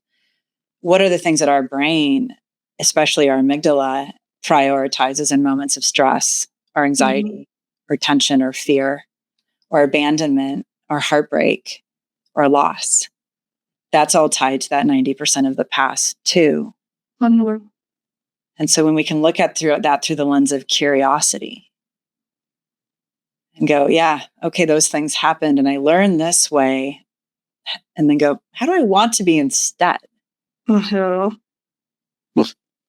what are the things that our brain, especially our amygdala, prioritizes in moments of stress or Mhm. anxiety or tension or fear or abandonment or heartbreak or loss. That's all tied to that 90% of the past too. Mhm. And so when we can look at through the lens of curiosity and go, yeah, okay, those things happened and I learned this way, and then go, how do I want to be instead? Mhm.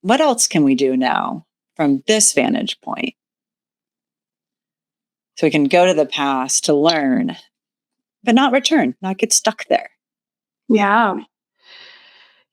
What else can we do now from this vantage point? So we can go to the past to learn, but not return, not get stuck there. Yeah.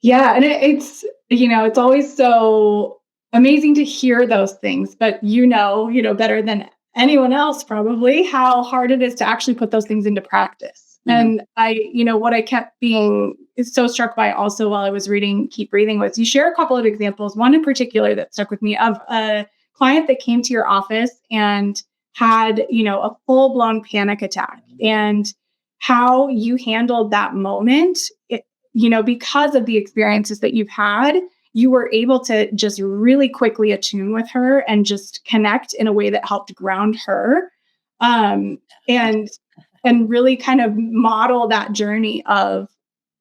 Yeah, and it's always so amazing to hear those things, but better than anyone else probably how hard it is to actually put those things into practice. Mhm. And what I kept being so struck by also while I was reading Keep Breathing was you share a couple of examples, one in particular that stuck with me of a client that came to your office and had, a full-blown panic attack and how you handled that moment because of the experiences that you've had, you were able to just really quickly attune with her and just connect in a way that helped ground her. And and really kind of model that journey of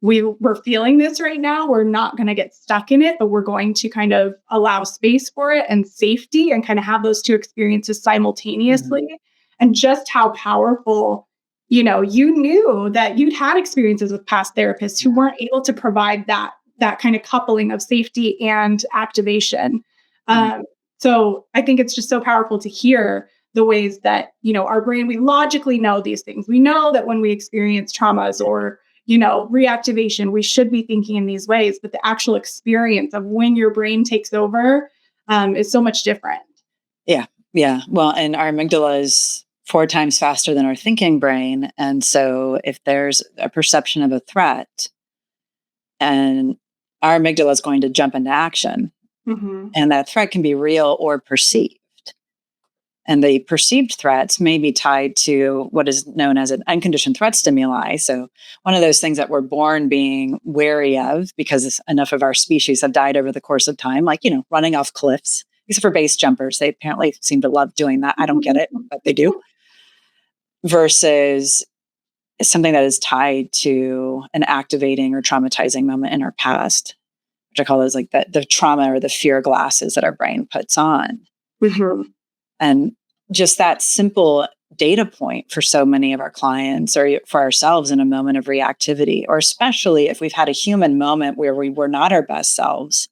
we're feeling this right now. We're not going to get stuck in it, but we're going to kind of allow space for it and safety and kind of have those two experiences simultaneously. Mm-hmm. And just how powerful, you knew that you'd had experiences with past therapists who weren't able to provide that kind of coupling of safety and activation. Mm-hmm. So I think it's just so powerful to hear the ways that, our brain, we logically know these things. We know that when we experience traumas or reactivation, we should be thinking in these ways, but the actual experience of when your brain takes over is so much different. Yeah. Yeah. Well, and our amygdala is 4 times faster than our thinking brain. And so if there's a perception of a threat, and our amygdala is going to jump into action, mm-hmm. and that threat can be real or perceived. And the perceived threats may be tied to what is known as an unconditioned threat stimuli. So one of those things that we're born being wary of because enough of our species have died over the course of time, like, running off cliffs, except for base jumpers. They apparently seem to love doing that. I don't get it, but they do. Versus something that is tied to an activating or traumatizing moment in our past, which I call those like the trauma or the fear glasses that our brain puts on. Mm-hmm. And just that simple data point for so many of our clients or for ourselves in a moment of reactivity, or especially if we've had a human moment where we were not our best selves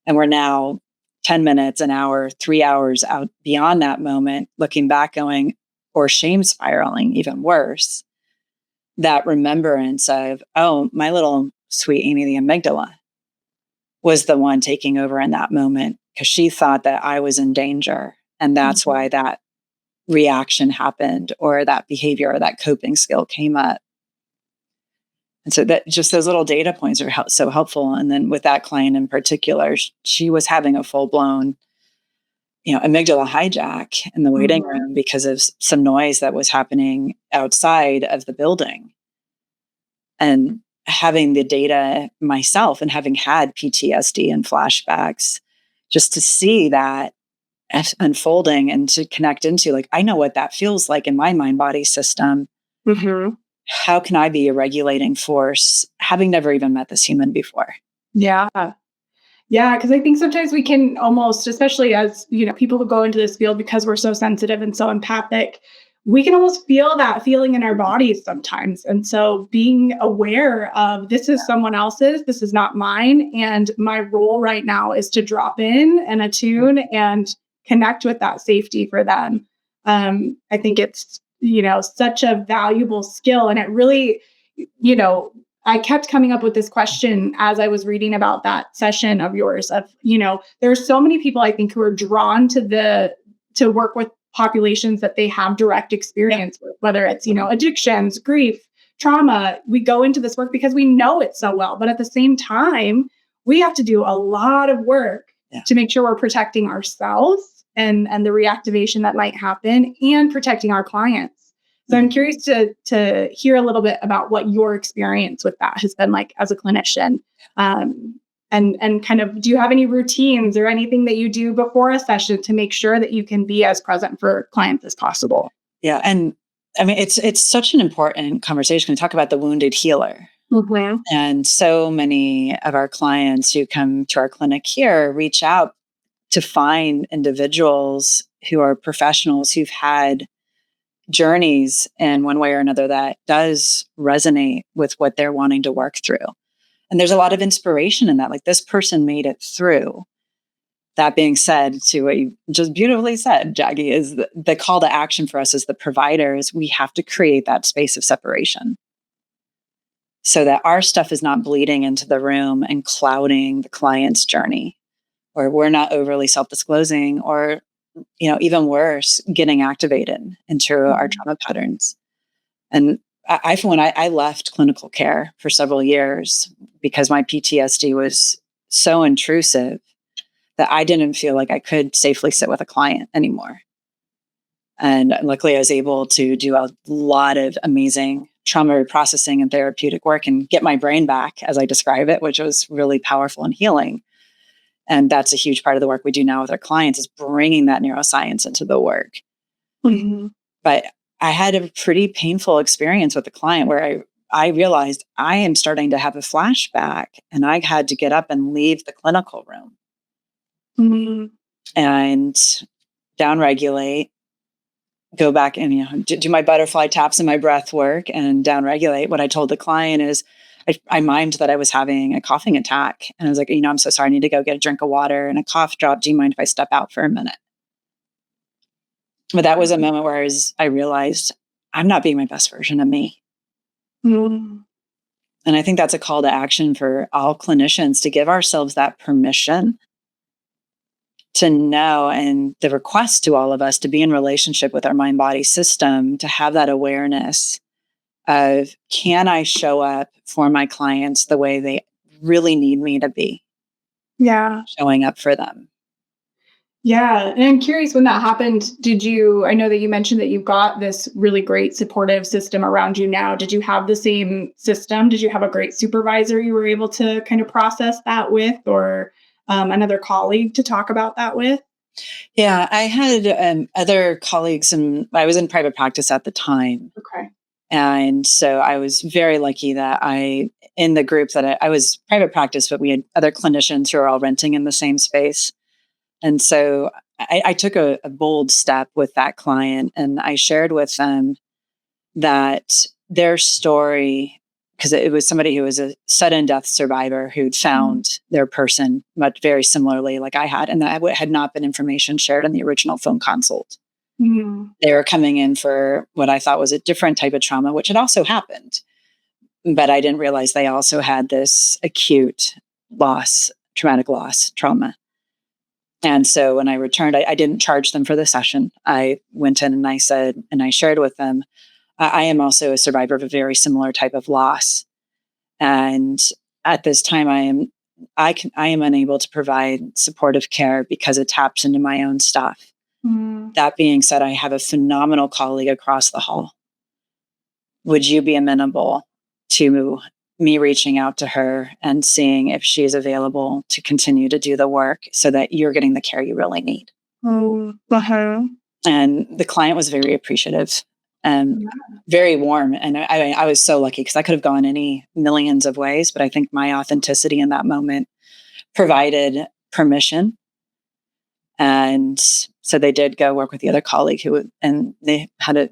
and we're now 10 minutes, an hour, 3 hours out beyond that moment, looking back going, or shame spiraling, even worse, that remembrance of, oh, my little sweet Amy, the amygdala, was the one taking over in that moment because she thought that I was in danger. And that's mm-hmm. why that reaction happened or that behavior or that coping skill came up. And so that just those little data points are so helpful. And then with that client in particular, she was having a full-blown, amygdala hijack in the waiting mm-hmm. room because of some noise that was happening outside of the building. And having the data myself and having had PTSD and flashbacks, just to see that unfolding and to connect into, like, I know what that feels like in my mind-body system. Mm-hmm. How can I be a regulating force, having never even met this human before? Yeah. Yeah, because I think sometimes we can almost, especially as, people who go into this field because we're so sensitive and so empathic, we can almost feel that feeling in our bodies sometimes. And so being aware of this is someone else's, this is not mine. And my role right now is to drop in and attune and connect with that safety for them. I think it's, such a valuable skill. And it really, I kept coming up with this question as I was reading about that session of yours of, there's so many people I think who are drawn to work with populations that they have direct experience with, whether it's, addictions, grief, trauma. We go into this work because we know it so well, but at the same time, we have to do a lot of work to make sure we're protecting ourselves and the reactivation that might happen and protecting our clients. So I'm curious to hear a little bit about what your experience with that has been like as a clinician. And kind of, do you have any routines or anything that you do before a session to make sure that you can be as present for clients as possible? Yeah. And I mean, it's such an important conversation. We talk about the wounded healer. Mm-hmm. And so many of our clients who come to our clinic here reach out to find individuals who are professionals who've had journeys in one way or another that does resonate with what they're wanting to work through. And there's a lot of inspiration in that. Like, this person made it through. That being said, to what you just beautifully said, Jackie, is the call to action for us as the providers, we have to create that space of separation so that our stuff is not bleeding into the room and clouding the client's journey, or we're not overly self-disclosing, or, even worse, getting activated into our trauma patterns. And when I left clinical care for several years because my PTSD was so intrusive that I didn't feel like I could safely sit with a client anymore. And luckily I was able to do a lot of amazing trauma reprocessing and therapeutic work and get my brain back, as I describe it, which was really powerful and healing. And that's a huge part of the work we do now with our clients, is bringing that neuroscience into the work. Mm-hmm. But I had a pretty painful experience with a client where I realized I am starting to have a flashback, and I had to get up and leave the clinical room Mhm. and downregulate, go back and do my butterfly taps and my breath work and downregulate. What I told the client is I mimed that I was having a coughing attack, and I was like, I'm so sorry, I need to go get a drink of water and a cough drop. Do you mind if I step out for a minute? But that was a moment where I realized I'm not being my best version of me. Mhm. And I think that's a call to action for all clinicians, to give ourselves that permission to know, and the request to all of us to be in relationship with our mind body system, to have that awareness of, can I show up for my clients the way they really need me to be Yeah. showing up for them? Yeah. And I'm curious, when that happened, I know that you mentioned that you've got this really great supportive system around you now. Did you have the same system? Did you have a great supervisor you were able to kind of process that with, or another colleague to talk about that with? Yeah, I had other colleagues, and I was in private practice at the time. Okay. And so I was very lucky that in the group that I was private practice, but we had other clinicians who are all renting in the same space. And so I took a bold step with that client, and I shared with them that their story, because it was somebody who was a sudden death survivor who'd Mhm. found their person much very similarly like I had, and that had not been information shared in the original phone consult. Mhm. They were coming in for what I thought was a different type of trauma, which had also happened. But I didn't realize they also had this acute loss, traumatic loss trauma. And so when I returned, I didn't charge them for the session. I went in and I said, and I shared with them, I am also a survivor of a very similar type of loss. And at this time, I am unable to provide supportive care because it taps into my own stuff. Mhm. That being said, I have a phenomenal colleague across the hall. Would you be amenable to me reaching out to her and seeing if she's available to continue to do the work so that you're getting the care you really need? Oh, uh-huh. And the client was very appreciative and Yeah. very warm. And I was so lucky because I could have gone any millions of ways, but I think my authenticity in that moment provided permission. And so they did go work with the other colleague and they had a,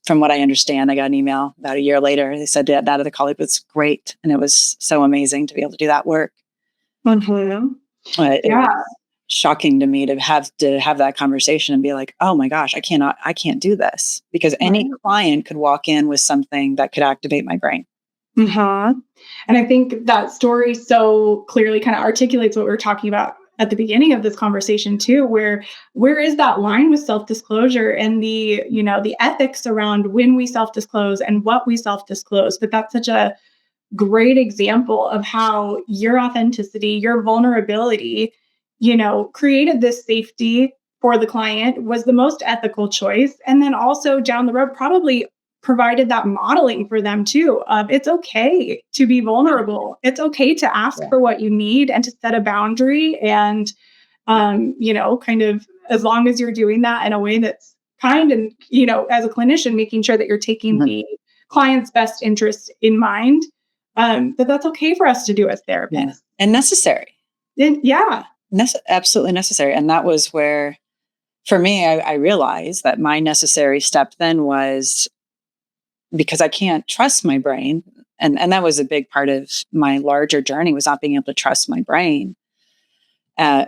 from what I understand, I got an email about a year later. They said that other colleague was great. And it was so amazing to be able to do that work. Mhm. It Yeah. was shocking to me to have that conversation and be like, oh my gosh, I can't do this, because any Right. client could walk in with something that could activate my brain. Uh-huh. And I think that story so clearly kind of articulates what we were talking about at the beginning of this conversation too, where is that line with self-disclosure and the ethics around when we self-disclose and what we self-disclose. But that's such a great example of how your authenticity, your vulnerability, created this safety for the client, was the most ethical choice. And then also down the road, probably provided that modeling for them too. Of it's okay to be vulnerable. It's okay to ask Yeah. for what you need and to set a boundary. And, kind of, as long as you're doing that in a way that's kind and, as a clinician, making sure that you're taking Mhm. the client's best interest in mind, that's okay for us to do as Yeah. therapists. And necessary. Yeah. Absolutely necessary. And that was where, for me, I realized that my necessary step then was, because I can't trust my brain. And that was a big part of my larger journey, was not being able to trust my brain,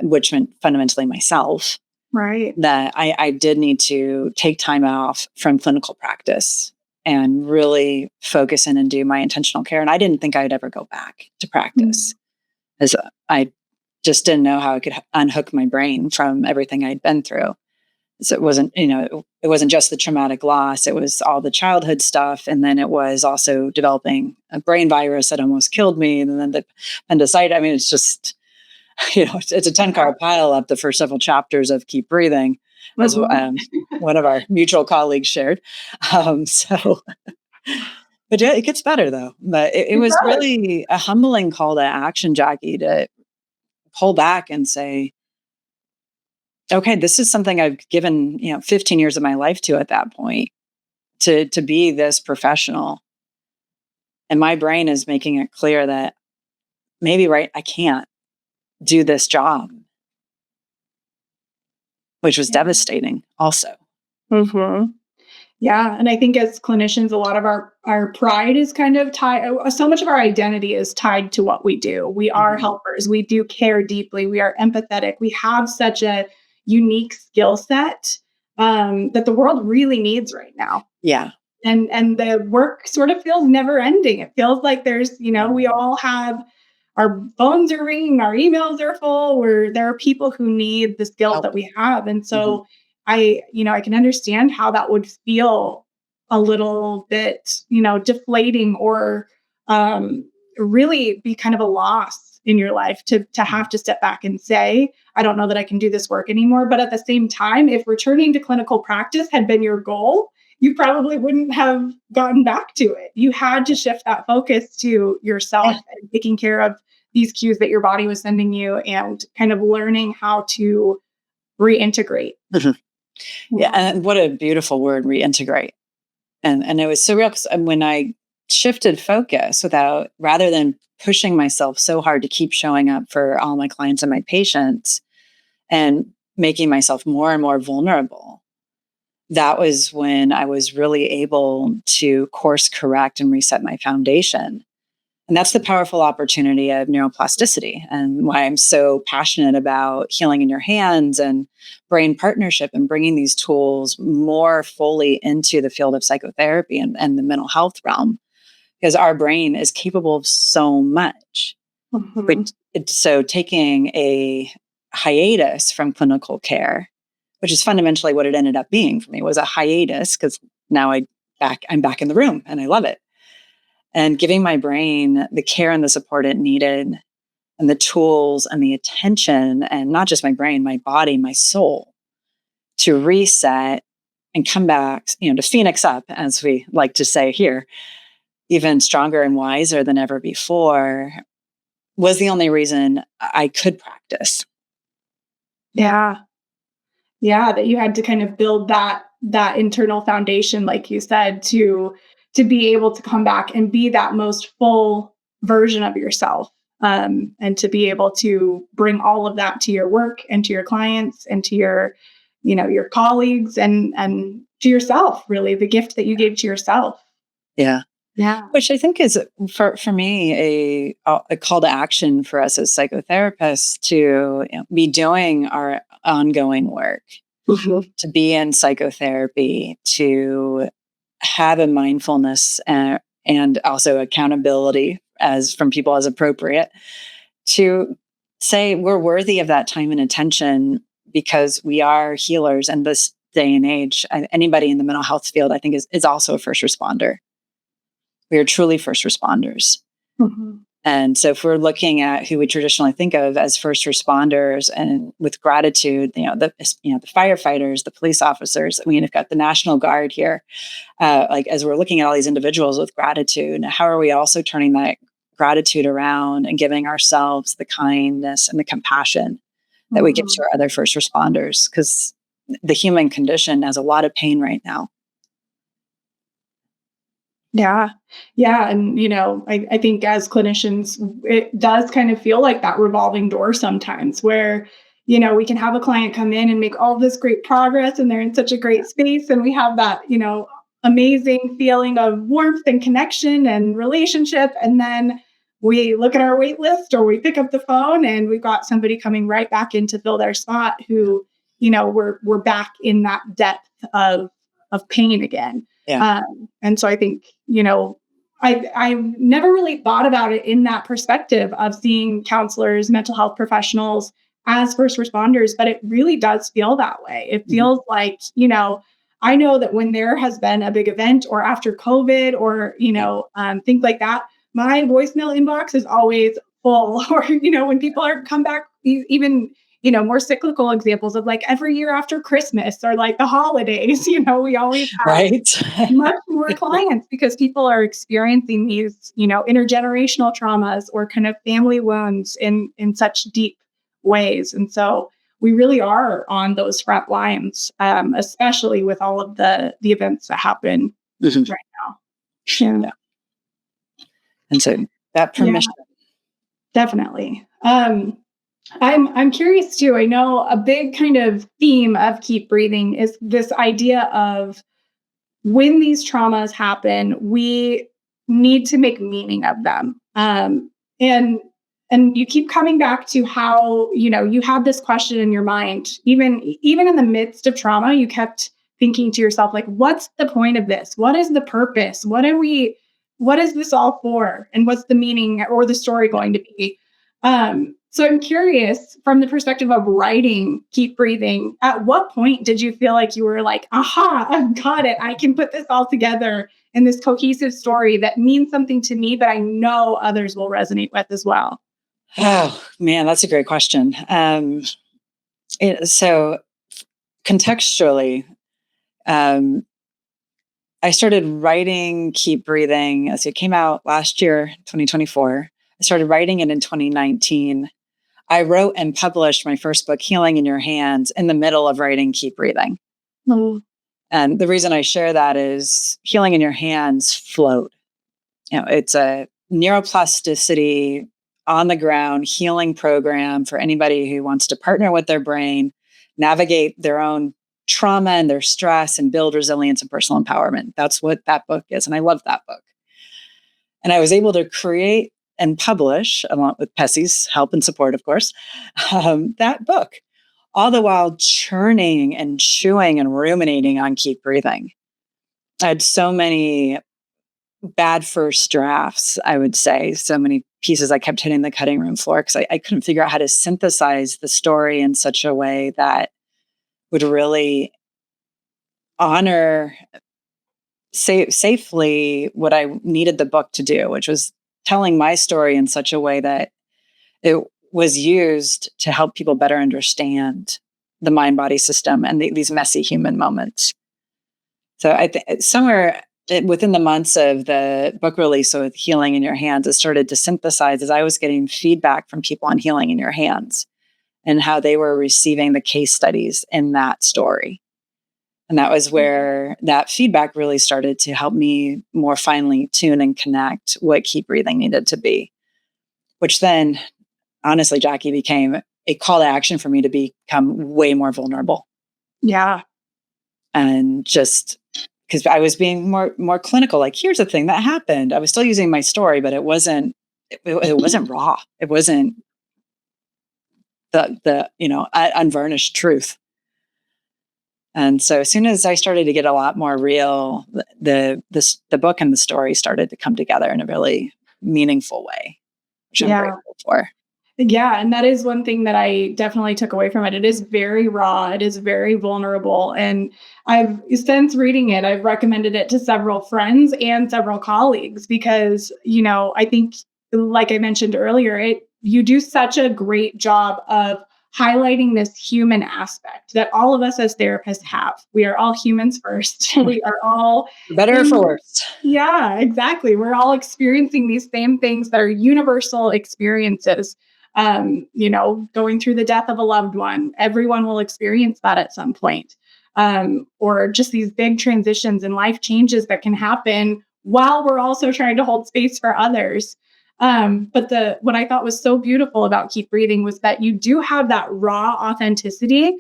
which meant fundamentally myself. Right. That I did need to take time off from clinical practice and really focus in and do my intentional care. And I didn't think I'd ever go back to Mm. practice, as I just didn't know how I could unhook my brain from everything I'd been through. So it wasn't, it wasn't just the traumatic loss. It was all the childhood stuff. And then it was also developing a brain virus that almost killed me. And then the appendicitis. I mean, it's just, it's a 10-car pile up, the first several chapters of Keep Breathing, as Mhm. one of our mutual colleagues shared. So, but yeah, it gets better though. But it It was does. really a humbling call to action, Jackie, to pull back and say, okay, this is something I've given, 15 years of my life to at that point. to be this professional. And my brain is making it clear that maybe, right, I can't do this job, which was devastating also. Mm-hmm. Yeah. And I think as clinicians, a lot of our pride is kind of tied, so much of our identity is tied to what we do. We are helpers. We do care deeply. We are empathetic. We have such a unique skill set that the world really needs right now. Yeah. And the work sort of feels never ending. It feels like there's, we all have our phones are ringing, our emails are full, where there are people who need the skills that we have. And so I can understand how that would feel a little bit, deflating or really be kind of a loss in your life to have to step back and say, I don't know that I can do this work anymore. But at the same time, if returning to clinical practice had been your goal, you probably wouldn't have gotten back to it. You had to shift that focus to yourself and taking care of these cues that your body was sending you and kind of learning how to reintegrate. Yeah. And what a beautiful word, reintegrate. And it was so real because when I shifted focus rather than pushing myself so hard to keep showing up for all my clients and my patients and making myself more and more vulnerable, that was when I was really able to course correct and reset my foundation. And that's the powerful opportunity of neuroplasticity and why I'm so passionate about healing in your hands and brain partnership and bringing these tools more fully into the field of psychotherapy and the mental health realm, because our brain is capable of so much. So taking a hiatus from clinical care, which is fundamentally what it ended up being for me, was a hiatus, because now I'm back in the room and I love it. And giving my brain the care and the support it needed and the tools and the attention, and not just my brain, my body, my soul, to reset and come back, to phoenix up, as we like to say here, even stronger and wiser than ever before, was the only reason I could practice. Yeah. Yeah. That you had to kind of build that internal foundation, like you said, to be able to come back and be that most full version of yourself. And to be able to bring all of that to your work and to your clients and to your colleagues and to yourself, really, the gift that you gave to yourself. Yeah. Yeah. Which I think is for me a call to action for us as psychotherapists to be doing our ongoing work, to be in psychotherapy, to have a mindfulness and also accountability from people as appropriate, to say we're worthy of that time and attention because we are healers. And this day and age, anybody in the mental health field, I think, is also a first responder. We are truly first responders. And so if we're looking at who we traditionally think of as first responders and with gratitude, the firefighters, the police officers, we've got the National Guard here. As we're looking at all these individuals with gratitude, how are we also turning that gratitude around and giving ourselves the kindness and the compassion that we give to our other first responders? Because the human condition has a lot of pain right now. Yeah. Yeah. And, I think as clinicians, it does kind of feel like that revolving door sometimes where, we can have a client come in and make all this great progress and they're in such a great space. And we have that, amazing feeling of warmth and connection and relationship. And then we look at our wait list or we pick up the phone and we've got somebody coming right back in to fill their spot who, we're back in that depth of pain again. Yeah. And so I think, I never really thought about it in that perspective of seeing counselors, mental health professionals as first responders, but it really does feel that way. It feels like, I know that when there has been a big event or after COVID or, things like that, my voicemail inbox is always full. Or, when people are come back, even more cyclical examples of like every year after Christmas or like the holidays, we always have much more clients because people are experiencing these, intergenerational traumas or kind of family wounds in such deep ways. And so we really are on those front lines, especially with all of the events that happen Mhm. right now. Yeah. Yeah. And so that Yeah, permission. definitely. I'm curious too. I know a big kind of theme of Keep Breathing is this idea of when these traumas happen, we need to make meaning of them. And you keep coming back to how, you had this question in your mind, even in the midst of trauma, you kept thinking to yourself, like, what's the point of this? What is the purpose? What is this all for? And what's the meaning or the story going to be? So I'm curious from the perspective of writing Keep Breathing, at what point did you feel like you were like, aha, I've got it. I can put this all together in this cohesive story that means something to me, but I know others will resonate with as well. Oh man, that's a great question. So contextually, um, I started writing Keep Breathing as it came out last year, 2024. I started writing it in 2019. I wrote and published my first book, Healing in Your Hands, in the middle of writing Keep Breathing. Mm. And the reason I share that is Healing in Your Hands flowed. It's a neuroplasticity on the ground healing program for anybody who wants to partner with their brain, navigate their own trauma and their stress, and build resilience and personal empowerment. That's what that book is. And I love that book. And I was able to create and publish, along with PESI's help and support, of course, that book, all the while churning and chewing and ruminating on Keep Breathing. I had so many bad first drafts, I would say, so many pieces I kept hitting the cutting room floor because I couldn't figure out how to synthesize the story in such a way that would really honor safely what I needed the book to do, which was telling my story in such a way that it was used to help people better understand the mind body system and these messy human moments. So I think somewhere within the months of the book release, so with Healing in Your Hands, it started to synthesize as I was getting feedback from people on Healing in Your Hands and how they were receiving the case studies in that story. And that was where that feedback really started to help me more finely tune and connect what Keep Breathing needed to be, which then, honestly, Jackie, became a call to action for me to become way more vulnerable. Yeah. And just because I was being more clinical, like, here's the thing that happened. I was still using my story, but it wasn't raw. It wasn't the unvarnished truth. And so as soon as I started to get a lot more real, the book and the story started to come together in a really meaningful way, which I'm grateful for. Yeah. And that is one thing that I definitely took away from it. It is very raw. It is very vulnerable. And since reading it, I've recommended it to several friends and several colleagues because, I think, like I mentioned earlier, you do such a great job of highlighting this human aspect that all of us as therapists have. We are all humans first. We are all for better or for worse. Yeah, exactly. We're all experiencing these same things that are universal experiences. Going through the death of a loved one, everyone will experience that at some point. Or just these big transitions and life changes that can happen while we're also trying to hold space for others. But what I thought was so beautiful about Keep Breathing was that you do have that raw authenticity,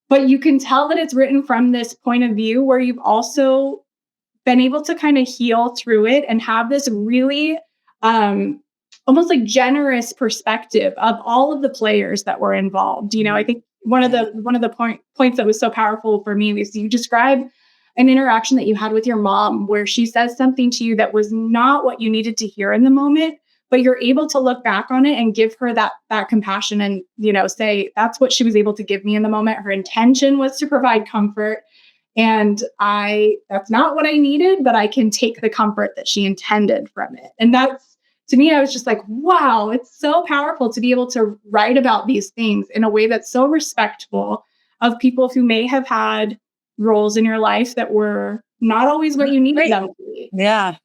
but you can tell that it's written from this point of view where you've also been able to kind of heal through it and have this really almost like generous perspective of all of the players that were involved. I think one of the points that was so powerful for me was you describe an interaction that you had with your mom where she says something to you that was not what you needed to hear in the moment, but you're able to look back on it and give her that compassion and say that's what she was able to give me in the moment. Her intention was to provide comfort. And that's not what I needed, but I can take the comfort that she intended from it. And that's, to me, I was just like, wow, it's so powerful to be able to write about these things in a way that's so respectful of people who may have had roles in your life that were not always what you needed them to be. Yeah.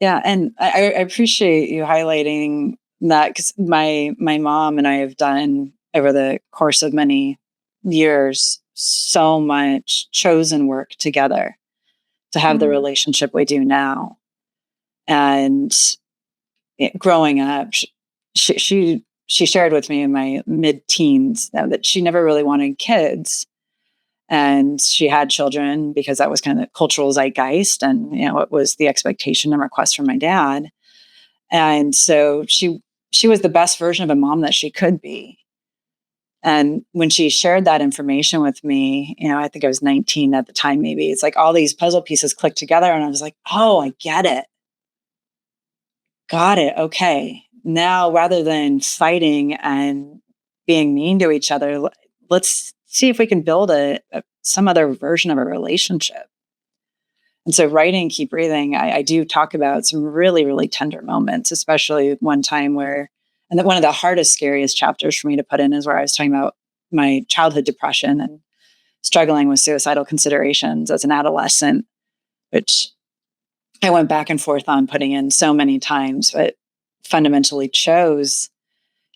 And I appreciate you highlighting that because my mom and I have done over the course of many years so much chosen work together. to have the relationship we do now. And growing up, she shared with me in my mid-teens that she never really wanted kids. And she had children because that was kind of the cultural zeitgeist, and it was the expectation and request from my dad. And so she was the best version of a mom that she could be. And when she shared that information with me, I think I was 19 at the time, maybe, it's like all these puzzle pieces clicked together, and I was like, oh, I get it. Got it. Okay. Now, rather than fighting and being mean to each other, let's see if we can build some other version of a relationship. And so writing Keep Breathing, I do talk about some really, really tender moments, especially one time where, and one of the hardest, scariest chapters for me to put in is where I was talking about my childhood depression and struggling with suicidal considerations as an adolescent, which I went back and forth on putting in so many times, but fundamentally chose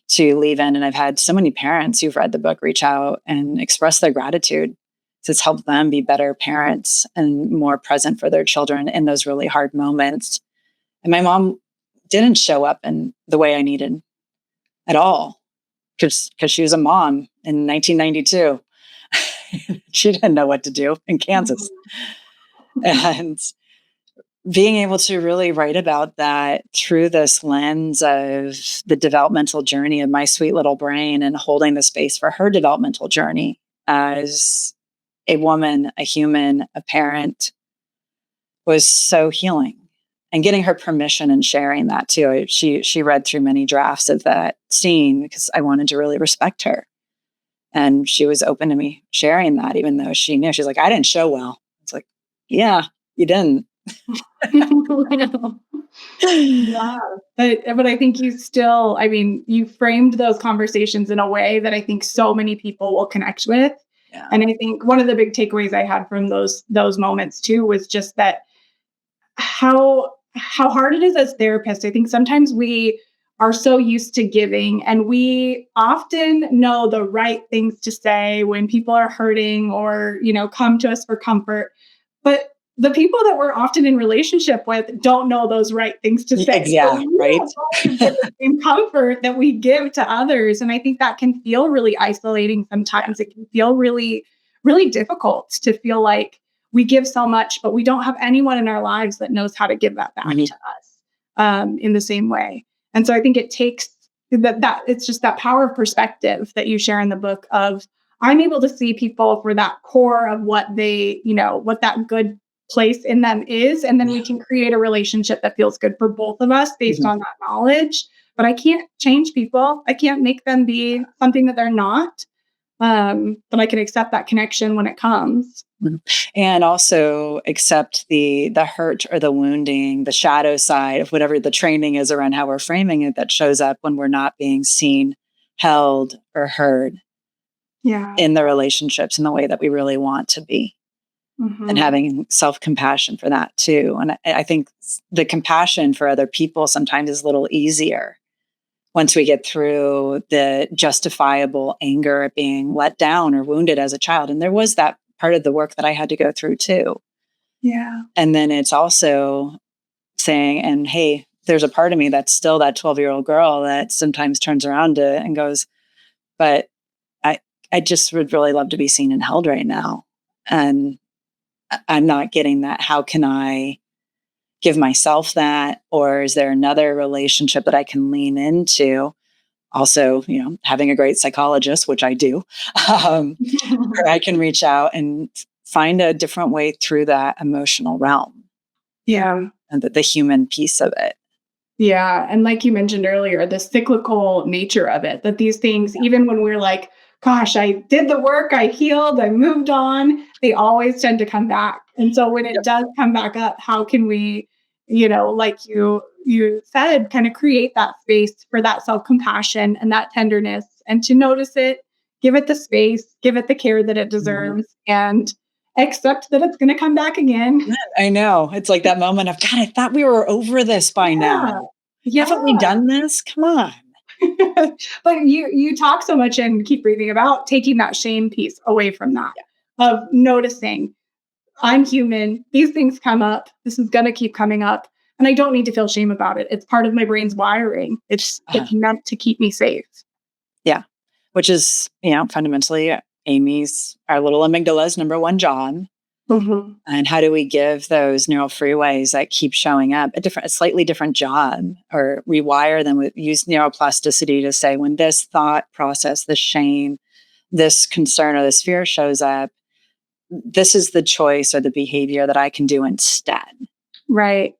to leave in. And I've had so many parents who've read the book reach out and express their gratitude. So it's helped them be better parents and more present for their children in those really hard moments. And my mom didn't show up in the way I needed at all because she was a mom in 1992. She didn't know what to do in Kansas. And being able to really write about that through this lens of the developmental journey of my sweet little brain and holding the space for her developmental journey as a woman, a human, a parent was so healing. And getting her permission and sharing that too. She read through many drafts of that scene because I wanted to really respect her. And she was open to me sharing that, even though she knew. She's like, I didn't show well. It's like, yeah, you didn't. Yeah, but I think you framed those conversations in a way that I think so many people will connect with. Yeah. And I think one of the big takeaways I had from those moments too was just that how hard it is as therapists. I think sometimes we are so used to giving, and we often know the right things to say when people are hurting or, come to us for comfort. But the people that we're often in relationship with don't know those right things to say. Yeah, so we right. don't always get the same comfort that we give to others. And I think that can feel really isolating sometimes. It can feel really, really difficult to feel like we give so much, but we don't have anyone in our lives that knows how to give that back to us in the same way. And so I think it takes that it's just that power of perspective that you share in the book of I'm able to see people for that core of what they, what that good place in them is. And then we can create a relationship that feels good for both of us based on that knowledge. But I can't change people. I can't make them be something that they're not. But I can accept that connection when it comes. And also accept the hurt or the wounding, the shadow side of whatever the training is around how we're framing it that shows up when we're not being seen, held, or heard in the relationships in the way that we really want to be. And having self-compassion for that too. And I think the compassion for other people sometimes is a little easier once we get through the justifiable anger at being let down or wounded as a child. And there was that part of the work that I had to go through too. Yeah. And then it's also saying, and hey, there's a part of me that's still that 12-year-old girl that sometimes turns around and goes, but I just would really love to be seen and held right now. And I'm not getting that. How can I give myself that? Or is there another relationship that I can lean into? Also, having a great psychologist, which I do, where I can reach out and find a different way through that emotional realm. Yeah. And the human piece of it. Yeah. And like you mentioned earlier, the cyclical nature of it, that these things, even when we're like, gosh, I did the work, I healed, I moved on, they always tend to come back. And so when it does come back up, how can we, like you said, kind of create that space for that self-compassion and that tenderness and to notice it, give it the space, give it the care that it deserves, and accept that it's going to come back again. I know. It's like that moment of, God, I thought we were over this by now. Haven't we done this? Come on. But you talk so much and Keep Breathing about taking that shame piece away from that, of noticing, I'm human. These things come up. This is going to keep coming up. And I don't need to feel shame about it. It's part of my brain's wiring. It's meant to keep me safe. Yeah. Which is, fundamentally our little amygdala's number one job. Mm-hmm. And how do we give those neural freeways that keep showing up a slightly different job, or rewire them use neuroplasticity to say, when this thought process, this shame, this concern or this fear shows up, this is the choice or the behavior that I can do instead. Right.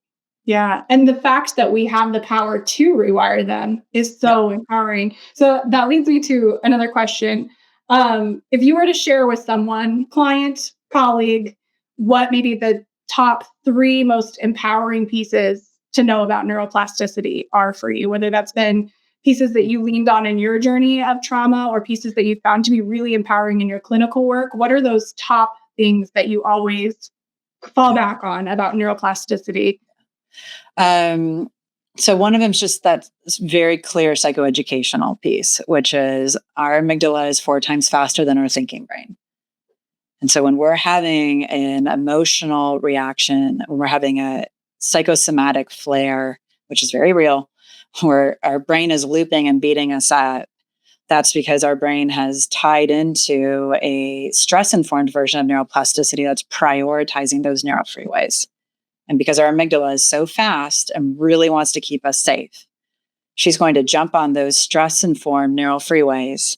Yeah. And the fact that we have the power to rewire them is so empowering. So that leads me to another question. If you were to share with someone, client, colleague, what maybe the top 3 most empowering pieces to know about neuroplasticity are for you, whether that's been pieces that you leaned on in your journey of trauma or pieces that you found to be really empowering in your clinical work, what are those top things that you always fall back on about neuroplasticity? So one of them is just that very clear psychoeducational piece, which is our amygdala is 4 times faster than our thinking brain. And so when we're having an emotional reaction, when we're having a psychosomatic flare, which is very real, where our brain is looping and beating us up, that's because our brain has tied into a stress-informed version of neuroplasticity that's prioritizing those neural freeways. And because our amygdala is so fast and really wants to keep us safe, she's going to jump on those stress-informed neural freeways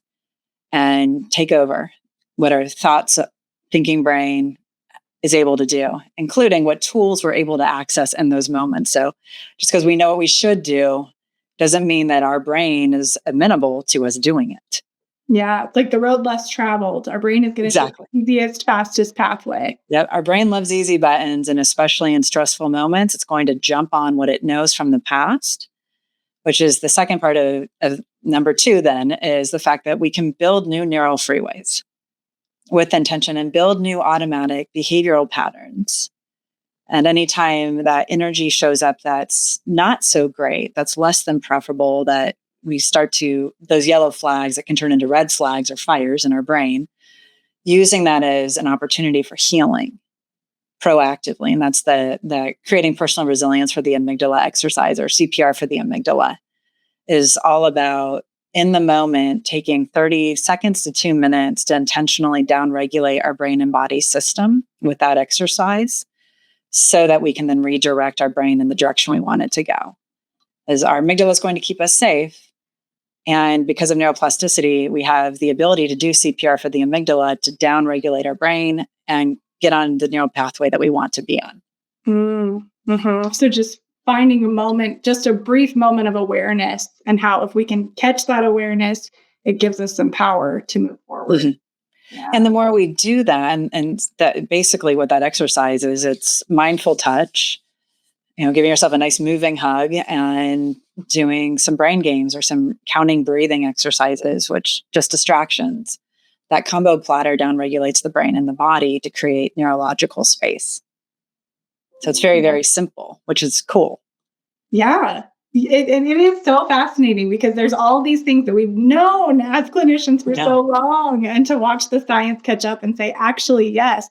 and take over what our thoughts, thinking brain is able to do, including what tools we're able to access in those moments. So just because we know what we should do doesn't mean that our brain is amenable to us doing it. Yeah, it's like the road less traveled. Our brain is going to take the easiest, fastest pathway. Yep, our brain loves easy buttons, and especially in stressful moments, it's going to jump on what it knows from the past, which is the second part of number 2 then, is the fact that we can build new neural freeways with intention and build new automatic behavioral patterns. And anytime that energy shows up that's not so great, that's less than preferable, that we start to, those yellow flags that can turn into red flags or fires in our brain, using that as an opportunity for healing proactively. And that's the creating personal resilience for the amygdala exercise, or CPR for the amygdala, is all about in the moment, taking 30 seconds to 2 minutes to intentionally downregulate our brain and body system with that exercise, so that we can then redirect our brain in the direction we want it to go. As our amygdala is going to keep us safe. And because of neuroplasticity, we have the ability to do CPR for the amygdala to downregulate our brain and get on the neural pathway that we want to be on. Mm-hmm. So just finding a moment, just a brief moment of awareness, and how if we can catch that awareness, it gives us some power to move forward. Mm-hmm. Yeah. And the more we do that, and that basically what that exercise is, it's mindful touch, giving yourself a nice moving hug and doing some brain games or some counting breathing exercises, which just distractions. That combo platter downregulates the brain and the body to create neurological space. So it's very, very simple, which is cool. Yeah. And it is so fascinating because there's all these things that we've known as clinicians for so long, and to watch the science catch up and say, actually, yes,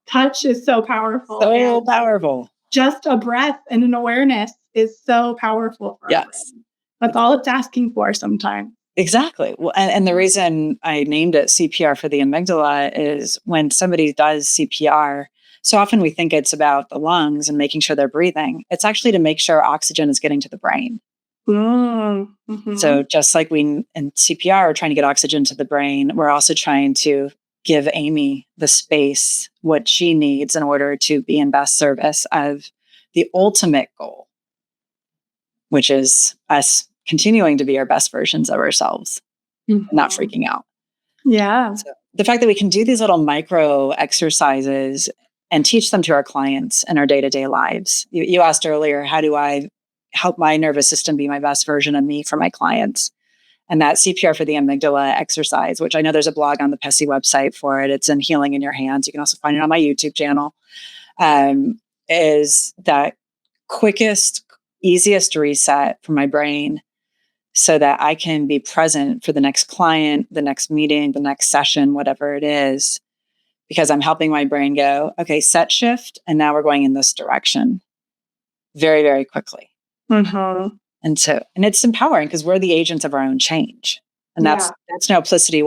touch is so powerful. So powerful. Just a breath and an awareness is so powerful for us. That's all it's asking for sometimes. Exactly. Well, and the reason I named it CPR for the amygdala is when somebody does CPR, so often we think it's about the lungs and making sure they're breathing. It's actually to make sure oxygen is getting to the brain. Mm-hmm. So just like we in CPR are trying to get oxygen to the brain, we're also trying to give Amy the space, what she needs in order to be in best service of the ultimate goal, which is us continuing to be our best versions of ourselves, not freaking out. Yeah. So the fact that we can do these little micro exercises and teach them to our clients in our day-to-day lives. You asked earlier, how do I help my nervous system be my best version of me for my clients? And that CPR for the amygdala exercise, which I know there's a blog on the PESI website for it. It's in Healing in Your Hands. You can also find it on my YouTube channel. Is that quickest, easiest reset for my brain so that I can be present for the next client, the next meeting, the next session, whatever it is. because I'm helping my brain go, okay, set shift. And now we're going in this direction very, very quickly. Mm-hmm. And it's empowering because we're the agents of our own change. And that's neuroplasticity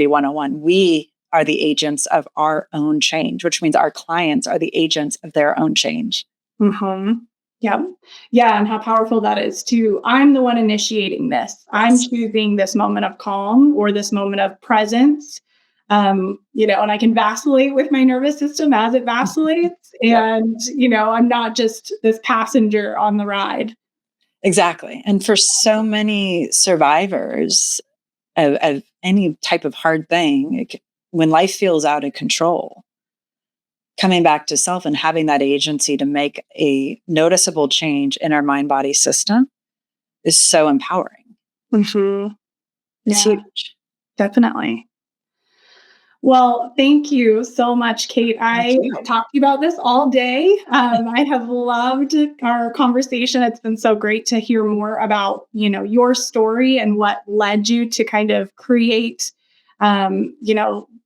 101. We are the agents of our own change, which means our clients are the agents of their own change. Mm-hmm. Yeah. Yeah. And how powerful that is too. I'm the one initiating this. I'm choosing this moment of calm or this moment of presence. And I can vacillate with my nervous system as it vacillates. And, I'm not just this passenger on the ride. Exactly. And for so many survivors of any type of hard thing, when life feels out of control, coming back to self and having that agency to make a noticeable change in our mind-body system is so empowering. Mm-hmm. It's huge. Definitely. Well, thank you so much, Kate. I talked to you about this all day. I have loved our conversation. It's been so great to hear more about, your story and what led you to kind of create,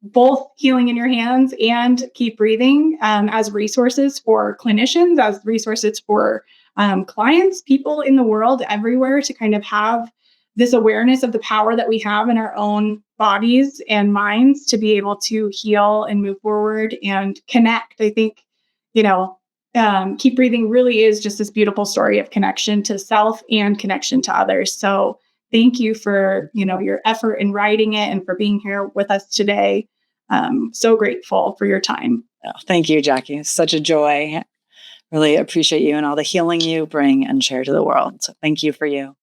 both Healing in Your Hands and Keep Breathing as resources for clinicians, as resources for clients, people in the world everywhere to kind of have this awareness of the power that we have in our own bodies and minds to be able to heal and move forward and connect. I think, Keep Breathing really is just this beautiful story of connection to self and connection to others. So thank you for, your effort in writing it and for being here with us today. So grateful for your time. Oh, thank you, Jackie. It's such a joy. Really appreciate you and all the healing you bring and share to the world. So thank you for you.